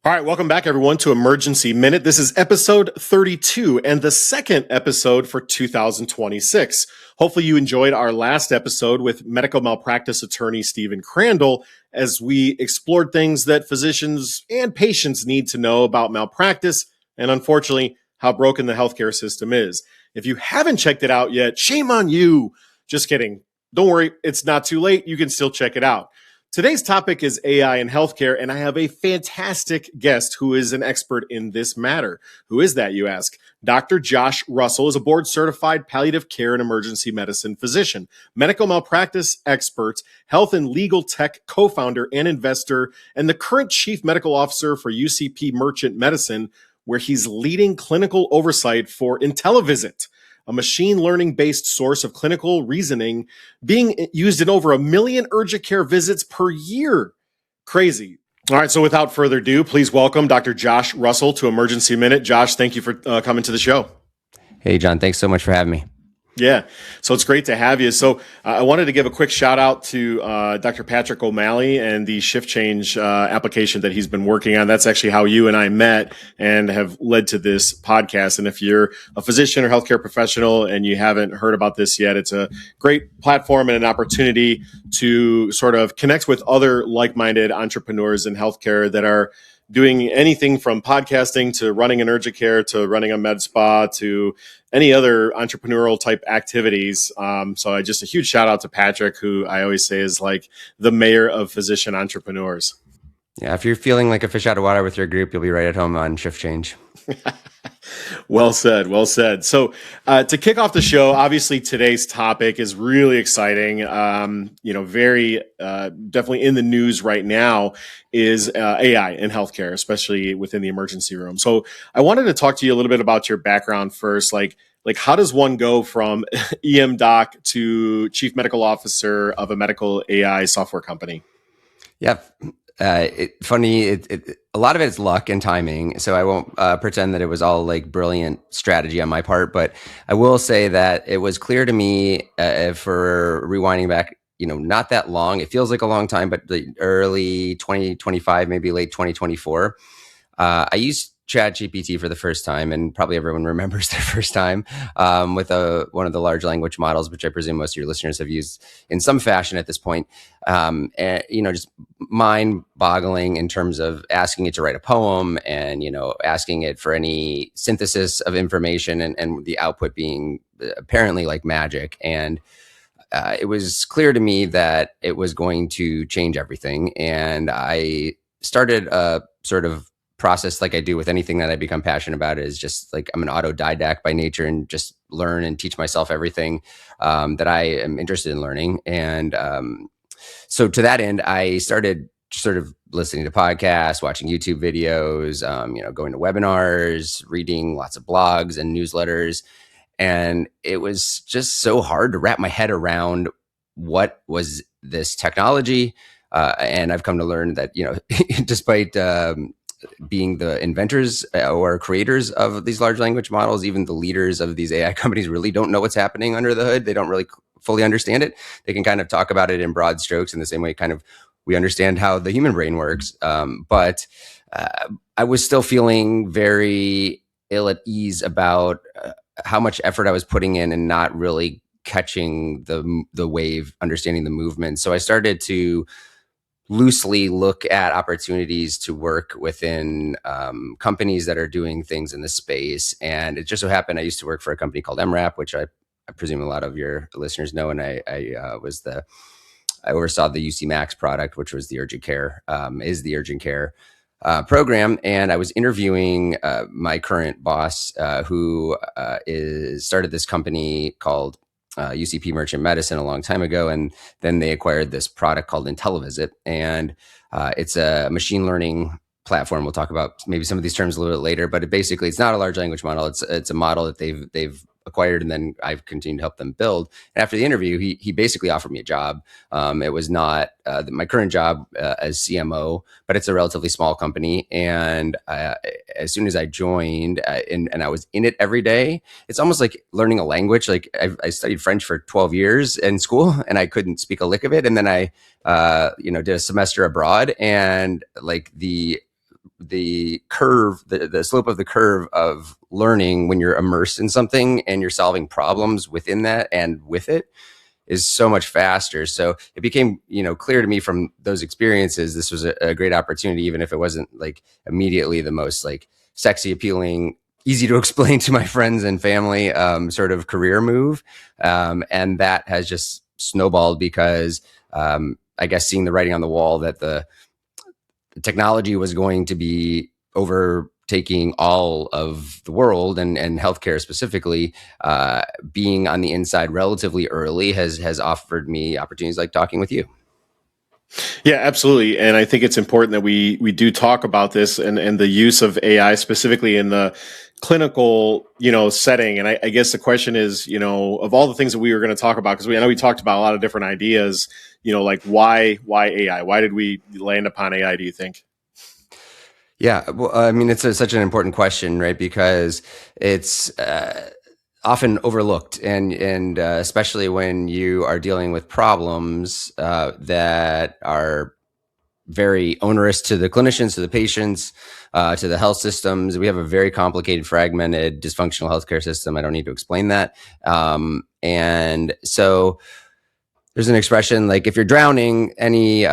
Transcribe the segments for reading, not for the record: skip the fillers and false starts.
All right, welcome back, everyone, to Emergency Minute. This is episode 32 and the second episode for 2026. Hopefully you enjoyed our last episode with medical malpractice attorney Stephen Crandall as we explored things that physicians and patients need to know about malpractice and, unfortunately, how broken the healthcare system is. If you haven't checked it out yet, shame on you. Just kidding. Don't worry, it's not too late. You can still check it out. Today's topic is AI in healthcare, and I have a fantastic guest who is an expert in this matter. Who is that, you ask? Dr. Josh Russell is a board-certified palliative care and emergency medicine physician, medical malpractice expert, health and legal tech co-founder and investor, and the current chief medical officer for UCP Merchant Medicine, where he's leading clinical oversight for IntelliVisit, a machine learning-based source of clinical reasoning being used in over 1 million urgent care visits per year. Crazy. All right, so without further ado, please welcome Dr. Josh Russell to Emergency Minute. Josh, thank you for coming to the show. Hey, John, thanks so much for having me. Yeah, so it's great to have you. So I wanted to give a quick shout out to Dr. Patrick O'Malley and the shift change application that he's been working on. That's actually how you and I met and have led to this podcast. And if you're a physician or healthcare professional and you haven't heard about this yet, it's a great platform and an opportunity to sort of connect with other like-minded entrepreneurs in healthcare that are doing anything from podcasting to running an urgent care to running a med spa to any other entrepreneurial type activities. So just a huge shout out to Patrick, who I always say is like the mayor of physician entrepreneurs. Yeah, if you're feeling like a fish out of water with your group, you'll be right at home on shift change. Well said. Well said. So to kick off the show, obviously today's topic is really exciting. Very definitely in the news right now is AI in healthcare, especially within the emergency room. So I wanted to talk to you a little bit about your background first. Like how does one go from EM doc to chief medical officer of a medical AI software company? Yeah. A lot of it is luck and timing. So I won't pretend that it was all like brilliant strategy on my part, but I will say that it was clear to me for rewinding back, not that long. It feels like a long time, but the early 2025, maybe late 2024, I used ChatGPT for the first time, and probably everyone remembers their first time with one of the large language models, which I presume most of your listeners have used in some fashion at this point. And, just mind-boggling in terms of asking it to write a poem and, asking it for any synthesis of information and the output being apparently like magic. And it was clear to me that it was going to change everything. And I started a sort of process like I do with anything that I become passionate about is just like I'm an autodidact by nature and just learn and teach myself everything that I am interested in learning. And so to that end, I started sort of listening to podcasts, watching YouTube videos, going to webinars, reading lots of blogs and newsletters. And it was just so hard to wrap my head around what was this technology. And I've come to learn that, despite being the inventors or creators of these large language models, even the leaders of these AI companies really don't know what's happening under the hood. They don't really fully understand it. They can kind of talk about it in broad strokes in the same way kind of we understand how the human brain works. But I was still feeling very ill at ease about how much effort I was putting in and not really catching the wave, understanding the movement. So I started to loosely look at opportunities to work within companies that are doing things in this space. And it just so happened I used to work for a company called MRAP, which I presume a lot of your listeners know. And I oversaw the UC Max product, which was the urgent care, is the urgent care program. And I was interviewing my current boss, who started this company called UCP Merchant Medicine a long time ago. And then they acquired this product called IntelliVisit. And it's a machine learning platform. We'll talk about maybe some of these terms a little bit later, but it's not a large language model. It's a model that they've acquired, and then I've continued to help them build. And after the interview, he basically offered me a job. It was not my current job as CMO, but it's a relatively small company. And as soon as I joined and I was in it every day, it's almost like learning a language. Like I studied French for 12 years in school and I couldn't speak a lick of it. And then I, did a semester abroad, and like the the curve, the slope of the curve of learning when you're immersed in something and you're solving problems within that and with it is so much faster. So it became, clear to me from those experiences, this was a great opportunity, even if it wasn't like immediately the most like sexy, appealing, easy to explain to my friends and family sort of career move. And that has just snowballed because I guess seeing the writing on the wall that the technology was going to be overtaking all of the world and healthcare specifically, being on the inside relatively early has offered me opportunities like talking with you. Yeah, absolutely. And I think it's important that we do talk about this and the use of AI specifically in the clinical, setting. And I guess the question is, of all the things that we were going to talk about, because I know we talked about a lot of different ideas, like why AI? Why did we land upon AI, do you think? Yeah, well, I mean, it's such an important question, right? Because it's often overlooked, and especially when you are dealing with problems that are very onerous to the clinicians, to the patients, to the health systems. We have a very complicated, fragmented, dysfunctional healthcare system. I don't need to explain that. And so there's an expression like, if you're drowning, any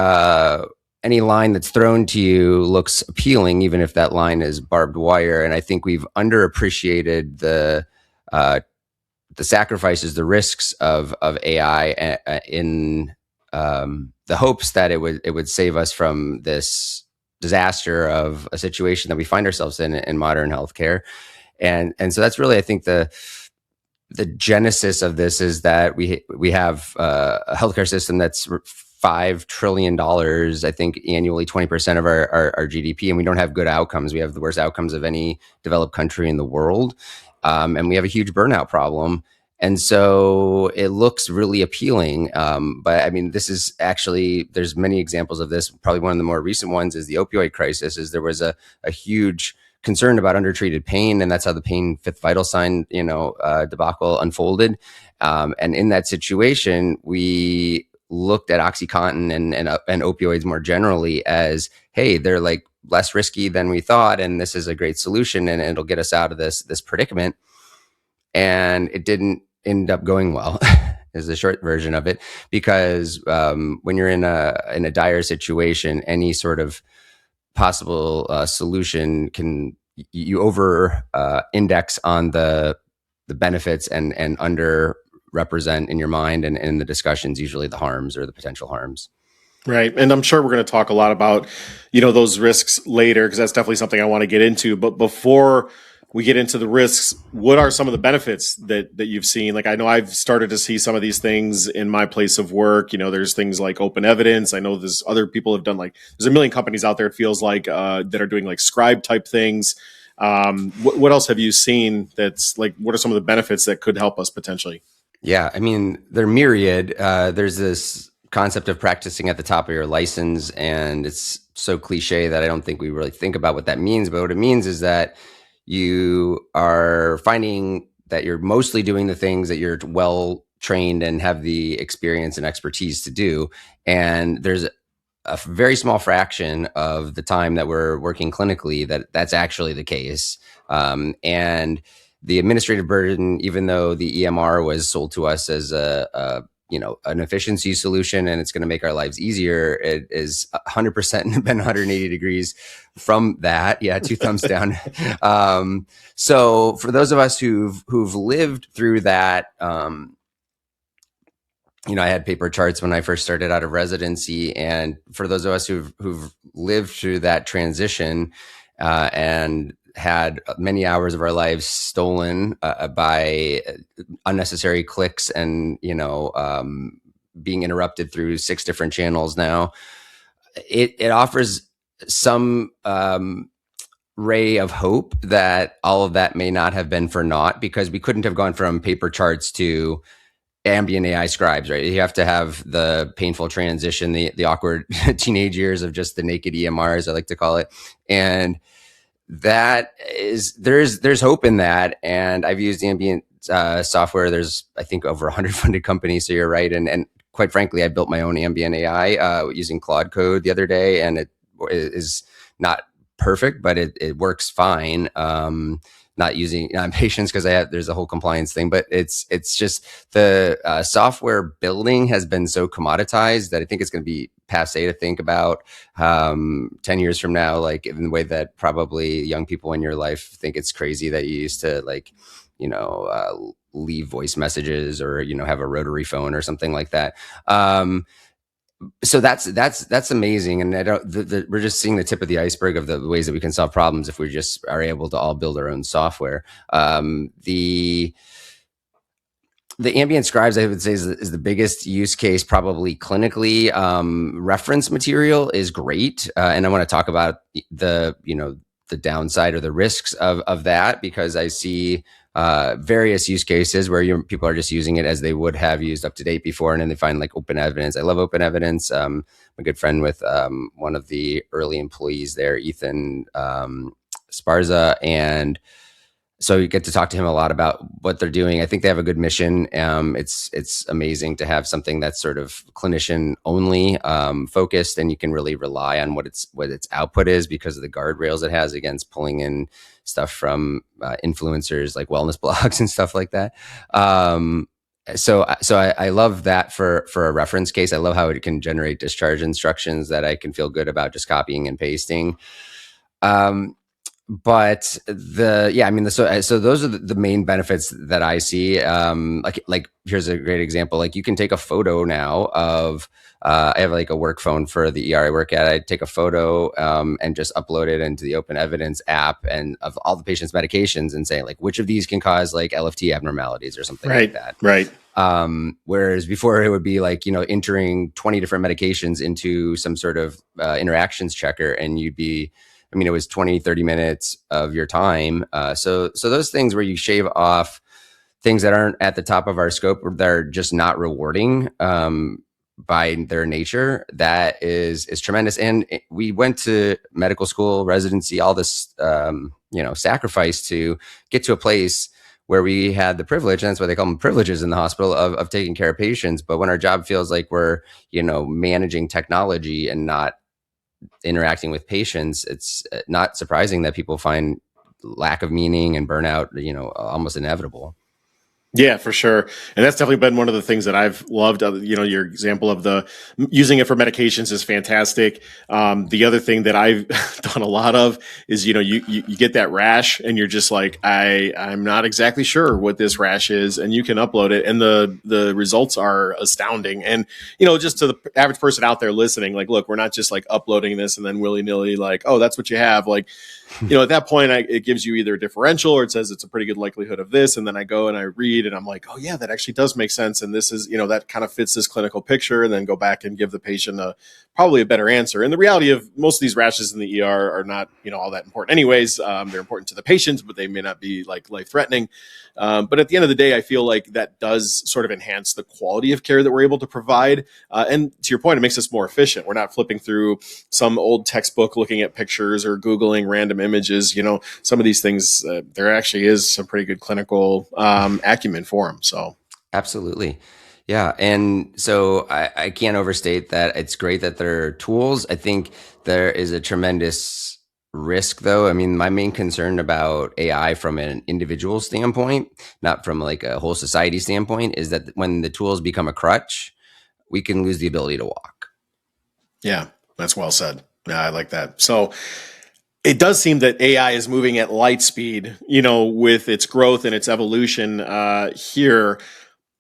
line that's thrown to you looks appealing, even if that line is barbed wire. And I think we've underappreciated the sacrifices, the risks of AI in the hopes that it would save us from this disaster of a situation that we find ourselves in modern healthcare. And so that's really, I think, the genesis of this is that we have a healthcare system that's $5 trillion, I think, annually, 20% of our GDP, and we don't have good outcomes. We have the worst outcomes of any developed country in the world, and we have a huge burnout problem. And so it looks really appealing, but I mean, this is actually, there's many examples of this. Probably one of the more recent ones is the opioid crisis. Is there was a huge concern about undertreated pain, and that's how the pain fifth vital sign, debacle unfolded. And in that situation, we looked at OxyContin and opioids more generally as, hey, they're like less risky than we thought, and this is a great solution, and it'll get us out of this predicament. And it didn't end up going well. Is the short version of it, because when you're in a dire situation, any sort of possible solution can, you over index on the benefits and under represent in your mind and in the discussions usually the harms or the potential harms. Right. And I'm sure we're going to talk a lot about, those risks later, because that's definitely something I want to get into. But before we get into the risks, what are some of the benefits that you've seen? Like, I know I've started to see some of these things in my place of work. There's things like OpenEvidence. I know there's other people have done, like, there's a million companies out there, it feels like, that are doing like scribe type things. What else have you seen that's like, what are some of the benefits that could help us potentially? Yeah, I mean, they're myriad. There's this concept of practicing at the top of your license, and it's so cliche that I don't think we really think about what that means. But what it means is that you are finding that you're mostly doing the things that you're well trained and have the experience and expertise to do. And there's a very small fraction of the time that we're working clinically that's actually the case. And the administrative burden, even though the EMR was sold to us as an efficiency solution and it's going to make our lives easier, it is 100% been 180 degrees from that. Yeah, two thumbs down. So for those of us who've lived through that, I had paper charts when I first started out of residency, and for those of us who've lived through that transition and had many hours of our lives stolen by unnecessary clicks and being interrupted through 6 different channels now, it offers some ray of hope that all of that may not have been for naught, because we couldn't have gone from paper charts to ambient AI scribes, right? You have to have the painful transition, the awkward teenage years of just the naked EMR, as I like to call it. And that is, there's hope in that. And I've used ambient software. There's, I think, over 100 funded companies. So you're right. And quite frankly, I built my own ambient AI using Claude Code the other day, and it is not perfect, but it works fine. Not using patients because there's a whole compliance thing, but it's just the software building has been so commoditized that I think it's going to be passe to think about 10 years from now, like in the way that probably young people in your life think it's crazy that you used to like, leave voice messages or, have a rotary phone or something like that. So that's amazing, and I don't. We're just seeing the tip of the iceberg of the ways that we can solve problems if we just are able to all build our own software. The ambient scribes, I would say, is the biggest use case, probably clinically. Reference material is great, and I want to talk about the downside or the risks of that, because I see various use cases where people are just using it as they would have used UpToDate before, and then they find like OpenEvidence. I love OpenEvidence. I'm a good friend with one of the early employees there, Ethan Sparza, and so you get to talk to him a lot about what they're doing. I think they have a good mission. It's amazing to have something that's sort of clinician only focused, and you can really rely on what its output is because of the guardrails it has against pulling in stuff from influencers like wellness blogs and stuff like that. So I love that for a reference case. I love how it can generate discharge instructions that I can feel good about just copying and pasting. But so those are the main benefits that I see. Like here's a great example. Like you can take a photo now of, I have like a work phone for the ER I work at. I take a photo and just upload it into the OpenEvidence app and of all the patient's medications and say like, which of these can cause like LFT abnormalities or something like that. Right. Whereas before it would be like, entering 20 different medications into some sort of interactions checker, and it was 20, 30 minutes of your time. So those things where you shave off things that aren't at the top of our scope, or they're just not rewarding by their nature, that is tremendous. And we went to medical school, residency, all this, sacrifice to get to a place where we had the privilege, and that's why they call them privileges in the hospital, of taking care of patients. But when our job feels like we're, managing technology and not interacting with patients, it's not surprising that people find lack of meaning and burnout, almost inevitable. Yeah, for sure. And that's definitely been one of the things that I've loved. Your example of the using it for medications is fantastic. The other thing that I've done a lot of is, you get that rash and you're just like, I'm not exactly sure what this rash is. And you can upload it and the results are astounding. And, just to the average person out there listening, like, look, we're not just like uploading this and then willy nilly, like, oh, that's what you have. Like, at that point, it gives you either a differential or it says it's a pretty good likelihood of this. And then I go and I read and I'm like, oh yeah, that actually does make sense. And this is, that kind of fits this clinical picture, and then go back and give the patient probably a better answer. And the reality of most of these rashes in the ER are not, all that important anyways. They're important to the patients, but they may not be like life threatening. But at the end of the day, I feel like that does sort of enhance the quality of care that we're able to provide. And to your point, it makes us more efficient. We're not flipping through some old textbook looking at pictures or Googling random images. Some of these things, there actually is some pretty good clinical acumen for them. So absolutely. Yeah. And so I can't overstate that it's great that there are tools. I think there is a tremendous risk, though. My main concern about AI from an individual standpoint, not from like a whole society standpoint, is that when the tools become a crutch, we can lose the ability to walk. Yeah, that's well said. Yeah, I like that. So it does seem that AI is moving at light speed, with its growth and its evolution here.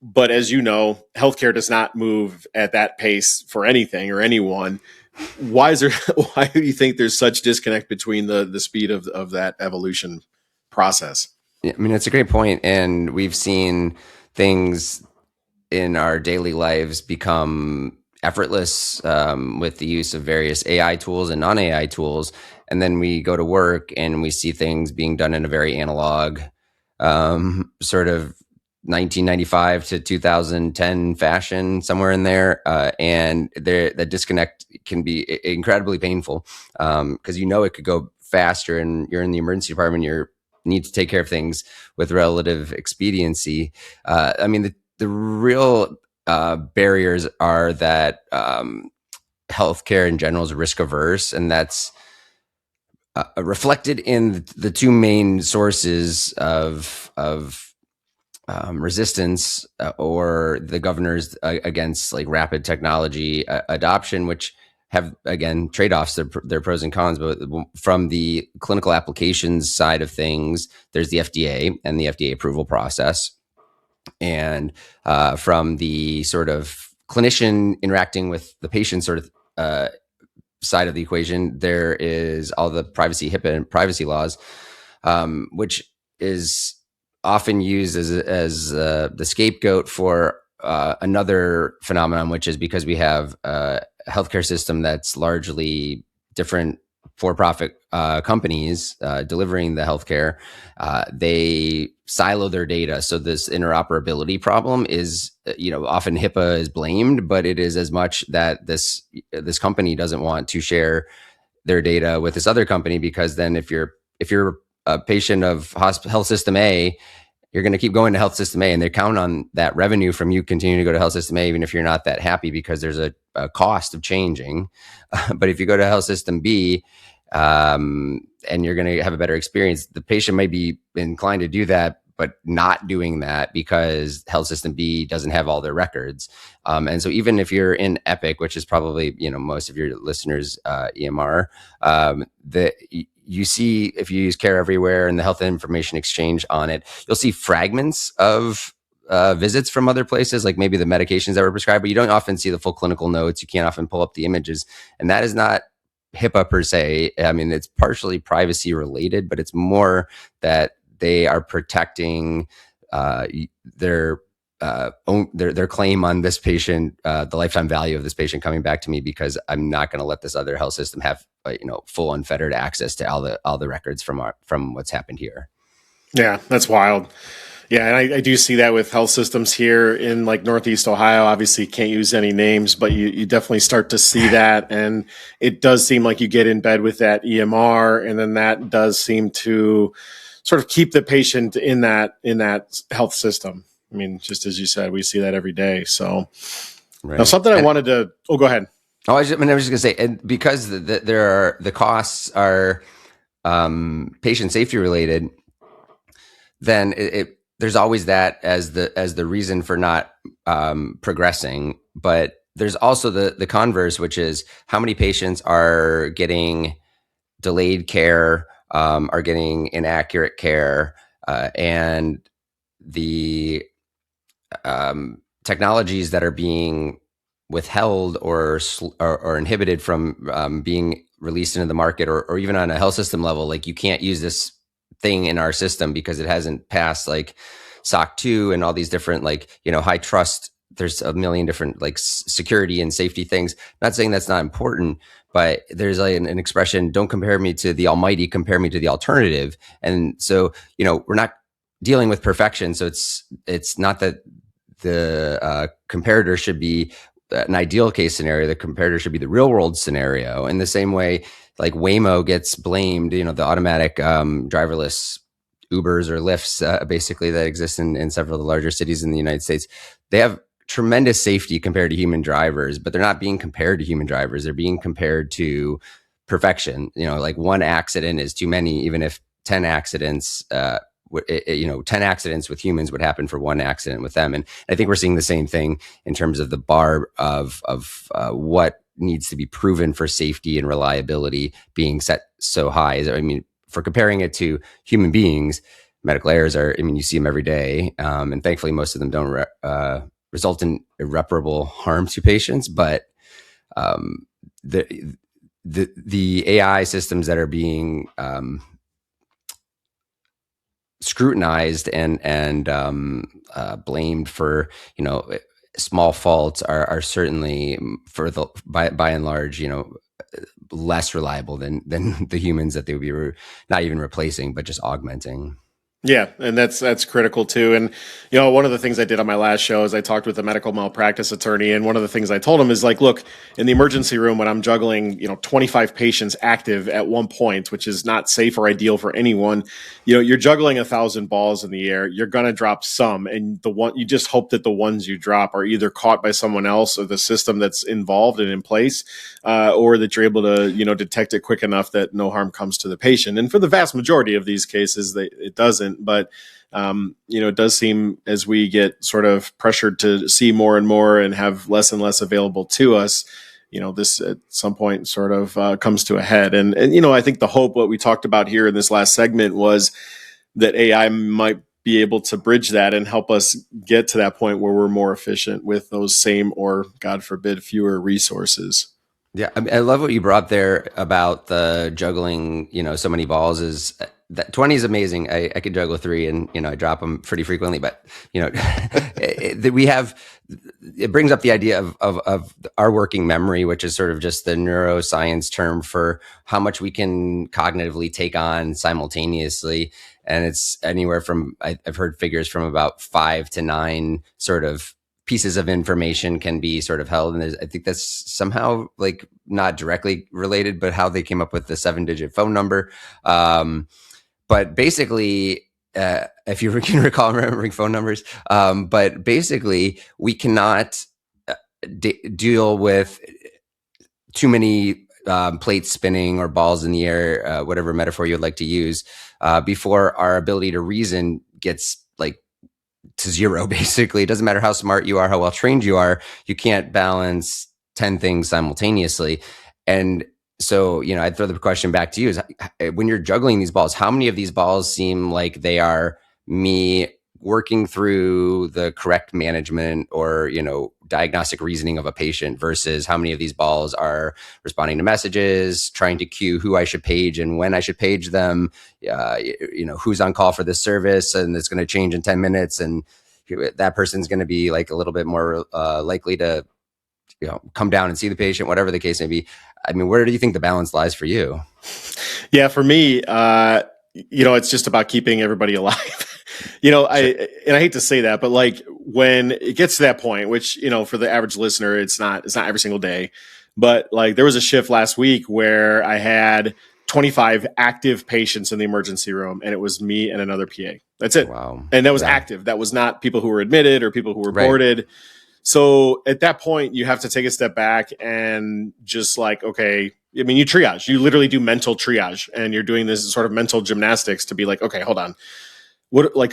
But as you know, healthcare does not move at that pace for anything or anyone. Why do you think there's such disconnect between the speed of that evolution process? It's a great point. And we've seen things in our daily lives become effortless with the use of various AI tools and non-AI tools. And then we go to work and we see things being done in a very analog sort of 1995 to 2010 fashion, somewhere in there. And the disconnect can be incredibly painful because it could go faster, and you're in the emergency department, you need to take care of things with relative expediency. The real barriers are that healthcare in general is risk averse, and that's reflected in the two main sources of resistance or the governors against like rapid technology adoption, which have again trade-offs. They're pros and cons, but from the clinical applications side of things, there's the FDA and the FDA approval process, and from the sort of clinician interacting with the patient sort of side of the equation, there is all the privacy, HIPAA, and privacy laws, which is often used as the scapegoat for another phenomenon, which is because we have a healthcare system that's largely different for-profit companies delivering the healthcare. They silo their data, so this interoperability problem is, often HIPAA is blamed, but it is as much that this company doesn't want to share their data with this other company, because then if you're a patient of health system A, you're going to keep going to health system A, and they count on that revenue from you continuing to go to health system A, even if you're not that happy, because there's a cost of changing. But if you go to health system B, and you're going to have a better experience, the patient may be inclined to do that, but not doing that because health system B doesn't have all their records. And so even if you're in Epic, which is probably, most of your listeners, EMR, you see, if you use Care Everywhere and the health information exchange on it, you'll see fragments of visits from other places, like maybe the medications that were prescribed, but you don't often see the full clinical notes. You can't often pull up the images. And that is not HIPAA per se. I mean, it's partially privacy related, but it's more that they are protecting their claim on this patient, the lifetime value of this patient coming back to me, because I'm not going to let this other health system have full unfettered access to all the records from what's happened here. Yeah, that's wild. Yeah, and I do see that with health systems here in like Northeast Ohio. Obviously, can't use any names, but you definitely start to see that, and it does seem like you get in bed with that EMR, and then that does seem to sort of keep the patient in that health system. I mean, just as you said, we see that every day. So, right. Now something I wanted to. Oh, go ahead. I was just going to say, and because the costs are patient safety related, then there's always that as the reason for not progressing. But there's also the converse, which is how many patients are getting delayed care, are getting inaccurate care, and the technologies that are being withheld or inhibited from being released into the market, or even on a health system level, like you can't use this thing in our system because it hasn't passed like SOC 2 and all these different high trust. There's a million different like security and safety things. Not saying that's not important, but there's like an expression: don't compare me to the almighty, compare me to the alternative. And so, we're not dealing with perfection. So it's not that the comparator should be an ideal case scenario. The comparator should be the real world scenario. In the same way, like Waymo gets blamed, the automatic driverless Ubers or Lyfts, basically, that exist in several of the larger cities in the United States. They have tremendous safety compared to human drivers, but they're not being compared to human drivers. They're being compared to perfection. Like one accident is too many, even if 10 accidents 10 accidents with humans would happen for one accident with them. And I think we're seeing the same thing in terms of the bar of what needs to be proven for safety and reliability being set so high. I mean, for comparing it to human beings, medical errors you see them every day. And thankfully, most of them don't result in irreparable harm to patients. But the AI systems that are being scrutinized and blamed for small faults are certainly by and large less reliable than the humans that they would be not even replacing but just augmenting. Yeah, and that's critical too. And one of the things I did on my last show is I talked with a medical malpractice attorney, and one of the things I told him is like, look, in the emergency room when I'm juggling, 25 patients active at one point, which is not safe or ideal for anyone, you're juggling 1,000 balls in the air. You're gonna drop some, and you just hope that the ones you drop are either caught by someone else or the system that's involved and in place, or that you're able to detect it quick enough that no harm comes to the patient. And for the vast majority of these cases, it doesn't. But it does seem as we get sort of pressured to see more and more and have less and less available to us, this at some point sort of comes to a head. And I think the hope, what we talked about here in this last segment, was that AI might be able to bridge that and help us get to that point where we're more efficient with those same, or God forbid, fewer resources. Yeah, I love what you brought there about the juggling, so many balls. Is that 20 is amazing. I could juggle 3, and I drop them pretty frequently, but it brings up the idea of our working memory, which is sort of just the neuroscience term for how much we can cognitively take on simultaneously. And it's anywhere from, I've heard figures from about 5 to 9 sort of pieces of information can be sort of held. And I think that's somehow like not directly related, but how they came up with the 7-digit phone number. But basically, if you can recall remembering phone numbers, but basically we cannot deal with too many plates spinning or balls in the air, whatever metaphor you would like to use, before our ability to reason gets like to zero. Basically, it doesn't matter how smart you are, how well trained you are, you can't balance 10 things simultaneously. And so, I'd throw the question back to you: is when you're juggling these balls, how many of these balls seem like they are me working through the correct management or, diagnostic reasoning of a patient, versus how many of these balls are responding to messages, trying to cue who I should page and when I should page them, who's on call for this service, and it's going to change in 10 minutes. And that person's going to be like a little bit more likely to, come down and see the patient, whatever the case may be. I mean, where do you think the balance lies for you? Yeah, for me, it's just about keeping everybody alive. I hate to say that, but like when it gets to that point, which, for the average listener, it's not every single day, but like there was a shift last week where I had 25 active patients in the emergency room, and it was me and another PA. That's it. Wow. And that was active. That was not people who were admitted or people who were boarded. So at that point, you have to take a step back and just like, okay, I mean, you triage, you literally do mental triage, and you're doing this sort of mental gymnastics to be like, okay, hold on.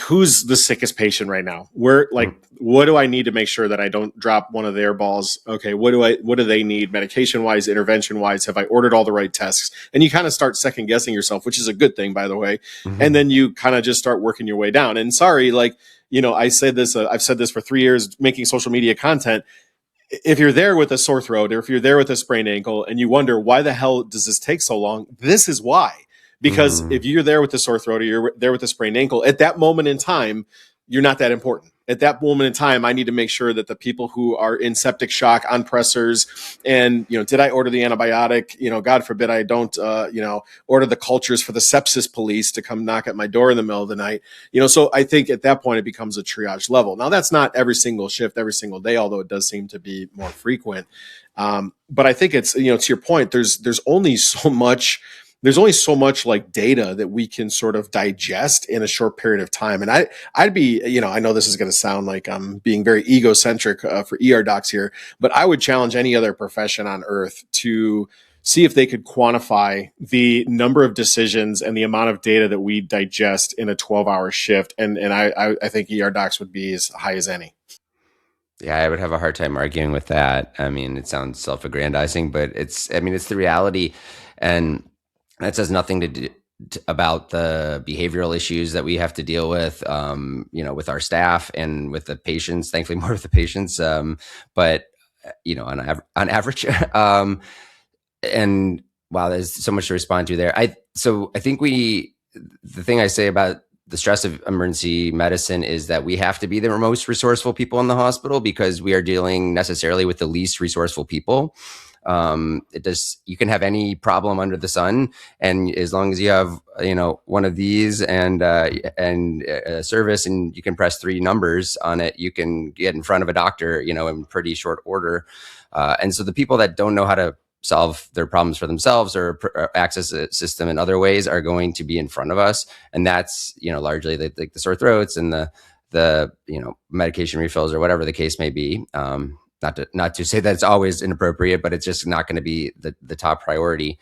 Who's the sickest patient right now? What do I need to make sure that I don't drop one of their balls? Okay. What do they need medication wise, intervention wise? Have I ordered all the right tests? And you kind of start second guessing yourself, which is a good thing, by the way. Mm-hmm. And then you kind of just start working your way down. And sorry, I said this, I've said this for 3 years, making social media content. If you're there with a sore throat, or if you're there with a sprained ankle and you wonder, why the hell does this take so long? This is why. Because if you're there with the sore throat or you're there with a sprained ankle, at that moment in time, you're not that important. At that moment in time, I need to make sure that the people who are in septic shock, on pressors, and, did I order the antibiotic? God forbid I don't, order the cultures for the sepsis police to come knock at my door in the middle of the night. So I think at that point, it becomes a triage level. Now, that's not every single shift, every single day, although it does seem to be more frequent. But I think it's, to your point, there's only so much like data that we can sort of digest in a short period of time. And I'd be, I know this is going to sound like I'm being very egocentric for ER docs here, but I would challenge any other profession on earth to see if they could quantify the number of decisions and the amount of data that we digest in a 12-hour shift. And I think ER docs would be as high as any. Yeah, I would have a hard time arguing with that. I mean, it sounds self-aggrandizing, but it's the reality. And that says nothing to do about the behavioral issues that we have to deal with, with our staff and with the patients. Thankfully, more with the patients, but on average. And wow, there's so much to respond to there. I think the thing I say about the stress of emergency medicine is that we have to be the most resourceful people in the hospital, because we are dealing necessarily with the least resourceful people. You can have any problem under the sun, and as long as you have one of these and a service, and you can press 3 numbers on it, you can get in front of a doctor in pretty short order. And so the people that don't know how to solve their problems for themselves or access a system in other ways are going to be in front of us, and that's largely like the sore throats and the medication refills or whatever the case may be. Not to say that it's always inappropriate, but it's just not going to be the top priority.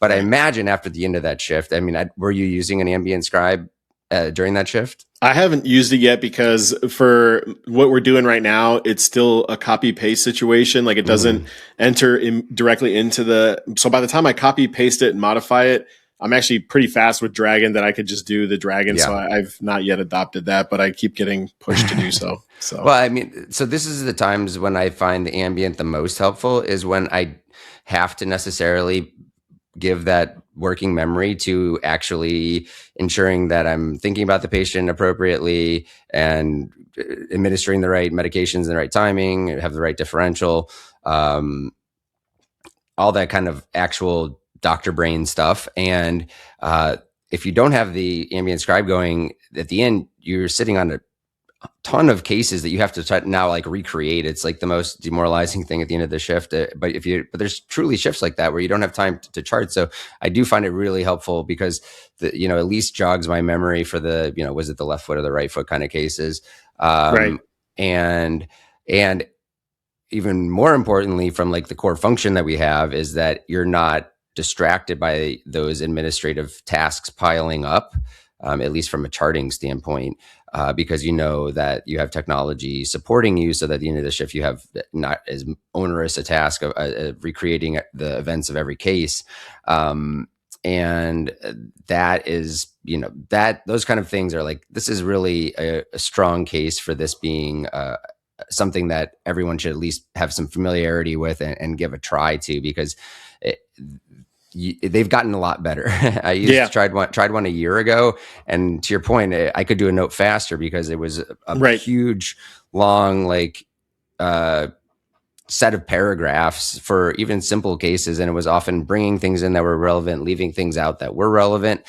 But right. I imagine after the end of that shift, were you using an ambient scribe during that shift? I haven't used it yet because for what we're doing right now, it's still a copy paste situation. Like it doesn't enter directly into so by the time I copy paste it and modify it, I'm actually pretty fast with Dragon that I could just do the Dragon. Yeah. So I've not yet adopted that, but I keep getting pushed to do so. Well, so this is the times when I find the ambient the most helpful is when I have to necessarily give that working memory to actually ensuring that I'm thinking about the patient appropriately and administering the right medications in the right timing, have the right differential, all that kind of actual doctor brain stuff. And if you don't have the ambient scribe going at the end, you're sitting on a ton of cases that you have to now like recreate. It's like the most demoralizing thing at the end of the shift. But there's truly shifts like that where you don't have time to chart. So I do find it really helpful because at least jogs my memory for the, was it the left foot or the right foot kind of cases. Right. And even more importantly, from like the core function that we have is that you're not distracted by those administrative tasks piling up, at least from a charting standpoint. Because that you have technology supporting you so that at the end of the shift, you have not as onerous a task of recreating the events of every case. And that is, those kind of things are like, this is really a strong case for this being something that everyone should at least have some familiarity with and give a try to, because they've gotten a lot better. I tried one a year ago, and to your point, I could do a note faster because it was a huge, long, set of paragraphs for even simple cases, and it was often bringing things in that were relevant, leaving things out that were relevant.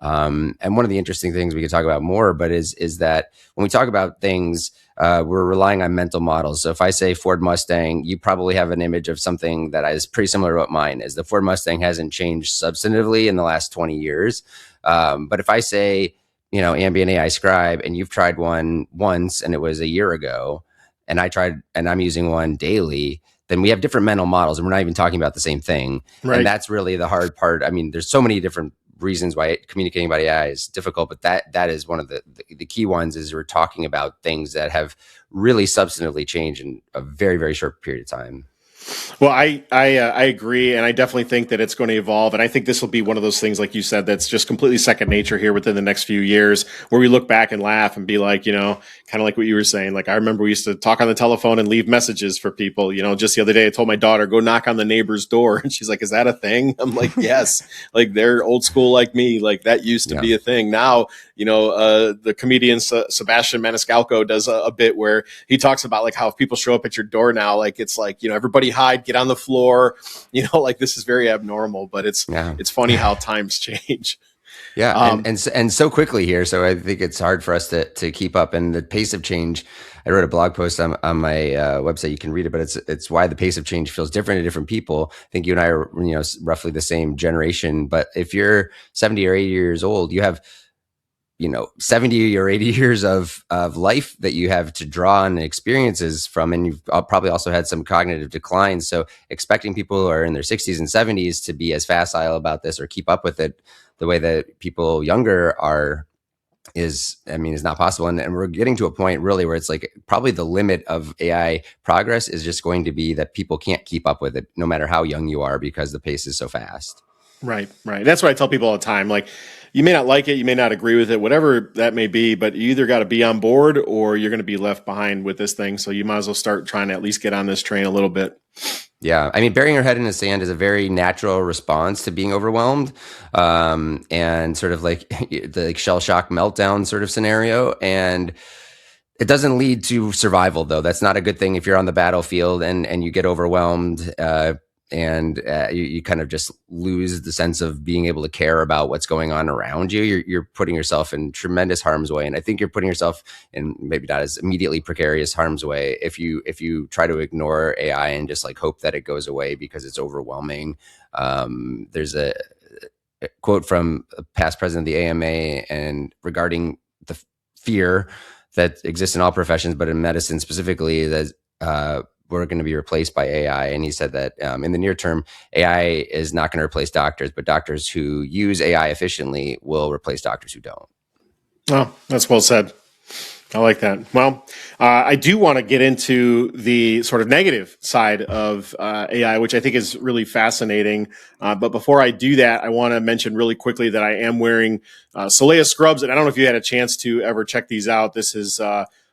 And one of the interesting things we could talk about more, but is that when we talk about things, we're relying on mental models. So if I say Ford Mustang, you probably have an image of something that is pretty similar to what mine is. The Ford Mustang hasn't changed substantively in the last 20 years. But if I say, ambient AI scribe, and you've tried one once and it was a year ago, and I tried and I'm using one daily, then we have different mental models and we're not even talking about the same thing. Right. And that's really the hard part. There's so many different reasons why communicating about AI is difficult, but that is one of the key ones. Is we're talking about things that have really substantively changed in a very, very short period of time. Well, I agree, and I definitely think that it's going to evolve, and I think this will be one of those things, like you said, that's just completely second nature here within the next few years, where we look back and laugh and be like, kind of like what you were saying. Like I remember we used to talk on the telephone and leave messages for people. Just the other day, I told my daughter, go knock on the neighbor's door, and she's like, "Is that a thing?" I'm like, "Yes." Like they're old school like me. Like that used to be a thing. Now, the comedian Sebastian Maniscalco does a bit where he talks about like how if people show up at your door now, like it's like everybody hide, get on the floor, like this is very abnormal, but it's funny how times change. Yeah. And so quickly here. So I think it's hard for us to keep up, and the pace of change. I wrote a blog post on my website. You can read it, but it's why the pace of change feels different to different people. I think you and I are, roughly the same generation, but if you're 70 or 80 years old, you have 70 or 80 years of life that you have to draw on experiences from. And you've probably also had some cognitive decline. So expecting people who are in their 60s and 70s to be as facile about this or keep up with it the way that people younger are is not possible. And we're getting to a point really where it's like probably the limit of AI progress is just going to be that people can't keep up with it no matter how young you are, because the pace is so fast. Right. That's what I tell people all the time. Like, you may not like it, you may not agree with it, whatever that may be, but you either got to be on board or you're going to be left behind with this thing. So you might as well start trying to at least get on this train a little bit. Yeah. Burying your head in the sand is a very natural response to being overwhelmed, and sort of like the shell shock meltdown sort of scenario. And it doesn't lead to survival, though. That's not a good thing if you're on the battlefield and you get overwhelmed. and you kind of just lose the sense of being able to care about what's going on around you. You're putting yourself in tremendous harm's way, and I think you're putting yourself in maybe not as immediately precarious harm's way if you try to ignore AI and just like hope that it goes away because it's overwhelming. There's a quote from a past president of the AMA and regarding the fear that exists in all professions, but in medicine specifically, that we're going to be replaced by AI. And he said that in the near term, AI is not going to replace doctors, but doctors who use AI efficiently will replace doctors who don't. Oh, that's well said. I like that. Well, I do want to get into the sort of negative side of AI, which I think is really fascinating. But before I do that, I want to mention really quickly that I am wearing Soleil scrubs. And I don't know if you had a chance to ever check these out. This is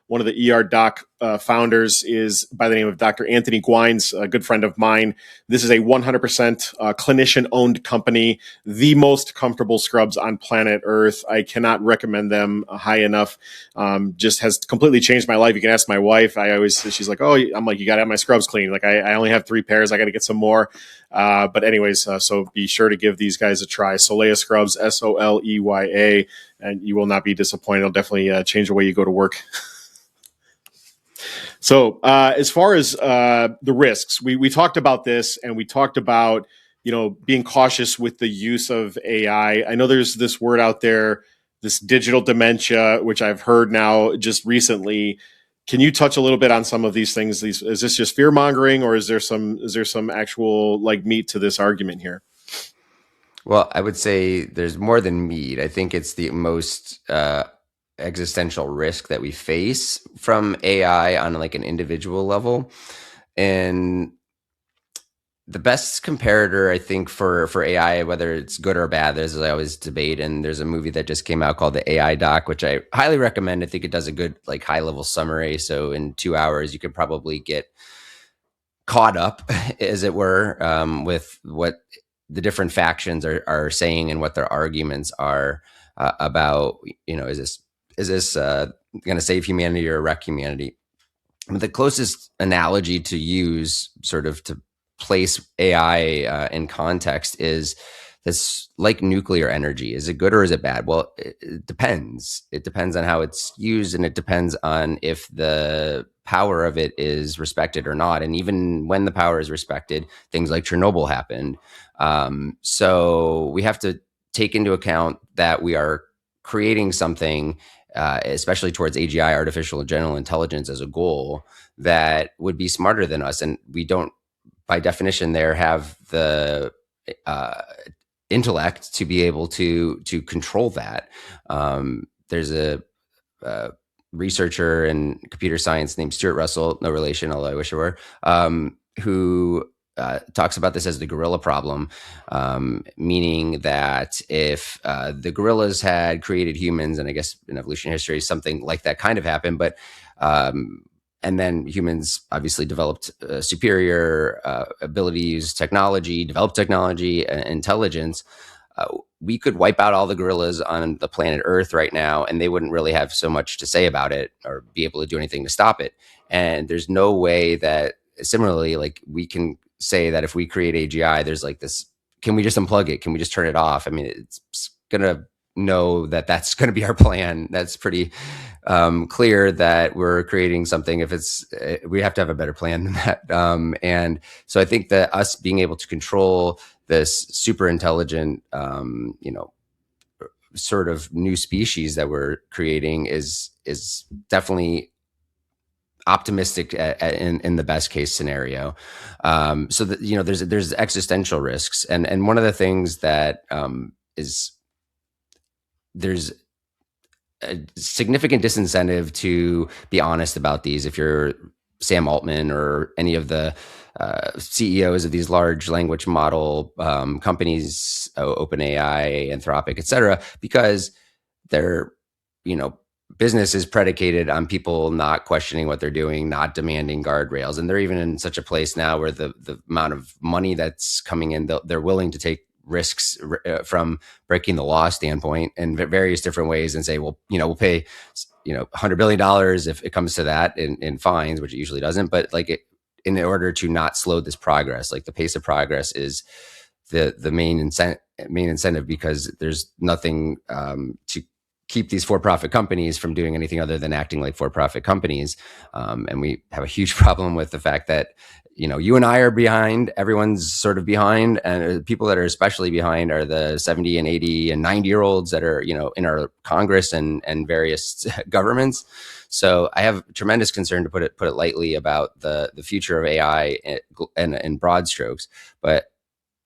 one of the ER Doc founders is by the name of Dr. Anthony Gwines, a good friend of mine. This is a 100% clinician-owned company, the most comfortable scrubs on planet Earth. I cannot recommend them high enough. Just has completely changed my life. You can ask my wife. She's like, oh, I'm like, you got to have my scrubs clean. Like I only have 3 pairs. I got to get some more. But anyways, so be sure to give these guys a try. Soleil Scrubs, Soleya, and you will not be disappointed. It'll definitely change the way you go to work. So as far as the risks, we talked about this, and we talked about, being cautious with the use of AI. I know there's this word out there, this digital dementia, which I've heard now just recently. Can you touch a little bit on some of these things? Is this just fear mongering, or is there some actual like meat to this argument here? Well, I would say there's more than meat. I think it's the most existential risk that we face from AI on like an individual level. And the best comparator, I think, for AI, whether it's good or bad, there's I always debate. And there's a movie that just came out called The AI Doc, which I highly recommend. I think it does a good like high level summary. So in 2 hours, you can probably get caught up, as it were, with what the different factions are saying and what their arguments are about, is this going to save humanity or wreck humanity? The closest analogy to use sort of to place AI in context is this, like nuclear energy. Is it good or is it bad? Well, it depends. It depends on how it's used, and it depends on if the power of it is respected or not. And even when the power is respected, things like Chernobyl happened. So we have to take into account that we are creating something, especially towards AGI, artificial general intelligence, as a goal that would be smarter than us. And we don't, by definition, have the intellect to be able to control that. There's a researcher in computer science named Stuart Russell, no relation, although I wish it were, who talks about this as the gorilla problem, meaning that if the gorillas had created humans, and I guess in evolution history something like that kind of happened, but and then humans obviously developed superior ability to use technology, develop technology, intelligence. We could wipe out all the gorillas on the planet Earth right now, and they wouldn't really have so much to say about it or be able to do anything to stop it. And there's no way that, similarly, like we can say that if we create AGI, there's like this, can we just unplug it? Can we just turn it off? I mean, it's going to know that that's going to be our plan. That's pretty clear that we're creating something. If it's, we have to have a better plan than that. And so I think that us being able to control this super intelligent, sort of new species that we're creating is definitely optimistic in the best case scenario. So that, there's existential risks. And one of the things that is, there's a significant disincentive to be honest about these. If you're Sam Altman or any of the CEOs of these large language model companies, OpenAI, Anthropic, et cetera, because their, business is predicated on people not questioning what they're doing, not demanding guardrails. And they're even in such a place now where the amount of money that's coming in, they're willing to take risks from breaking the law standpoint in various different ways and say, well, we'll pay, $100 billion if it comes to that in fines, which it usually doesn't. But like in order to not slow this progress. Like the pace of progress is the main incentive, because there's nothing to keep these for-profit companies from doing anything other than acting like for-profit companies. And we have a huge problem with the fact that, you and I are behind, everyone's sort of behind, and people that are especially behind are the 70 and 80 and 90-year-olds that are, in our Congress and various governments. So I have tremendous concern, to put it lightly, about the future of AI and in broad strokes. But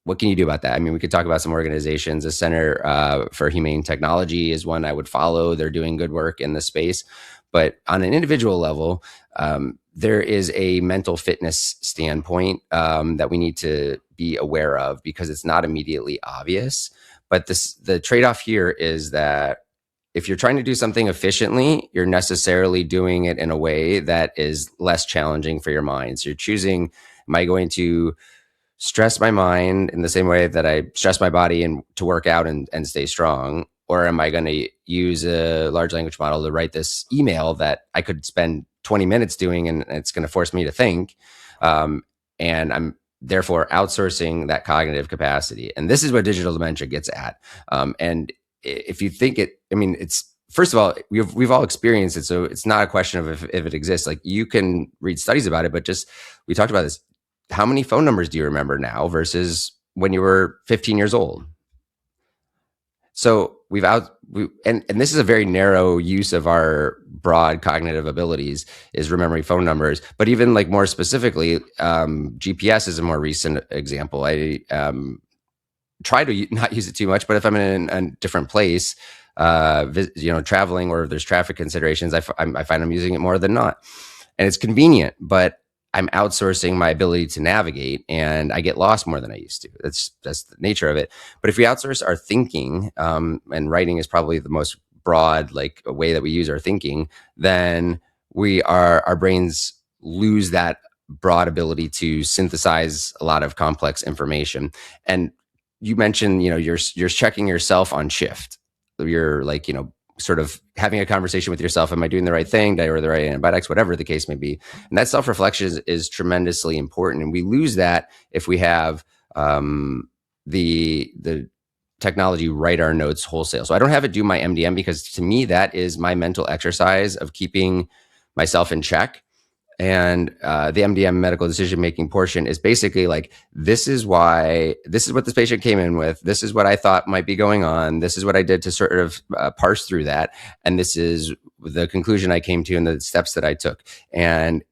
what can you do about that? I mean, we could talk about some organizations. The Center for Humane Technology is one I would follow. They're doing good work in this space. But on an individual level, there is a mental fitness standpoint that we need to be aware of, because it's not immediately obvious. But the trade-off here is that if you're trying to do something efficiently, you're necessarily doing it in a way that is less challenging for your mind. So you're choosing, am I going to stress my mind in the same way that I stress my body and to work out and stay strong? Or am I going to use a large language model to write this email that I could spend 20 minutes doing, and it's going to force me to think? And I'm therefore outsourcing that cognitive capacity. And this is what digital dementia gets at. And if you think it's, first of all, we've all experienced it. So it's not a question of if it exists. Like, you can read studies about it, but we talked about this. How many phone numbers do you remember now versus when you were 15 years old? So and this is a very narrow use of our broad cognitive abilities, is remembering phone numbers. But even like more specifically, GPS is a more recent example. I try to not use it too much, but if I'm in a different place, traveling, or if there's traffic considerations, I find I'm using it more than not. And it's convenient, but I'm outsourcing my ability to navigate, and I get lost more than I used to. That's the nature of it. But if we outsource our thinking, and writing is probably the most broad, like, a way that we use our thinking, then our brains lose that broad ability to synthesize a lot of complex information. And you mentioned, you're checking yourself on shift. You're like, sort of having a conversation with yourself. Am I doing the right thing? Did I order the right antibiotics? Whatever the case may be. And that self-reflection is tremendously important. And we lose that if we have the technology write our notes wholesale. So I don't have it do my MDM, because to me, that is my mental exercise of keeping myself in check. And the MDM, medical decision-making portion, is basically like, this is what this patient came in with. This is what I thought might be going on. This is what I did to sort of parse through that. And this is the conclusion I came to and the steps that I took. And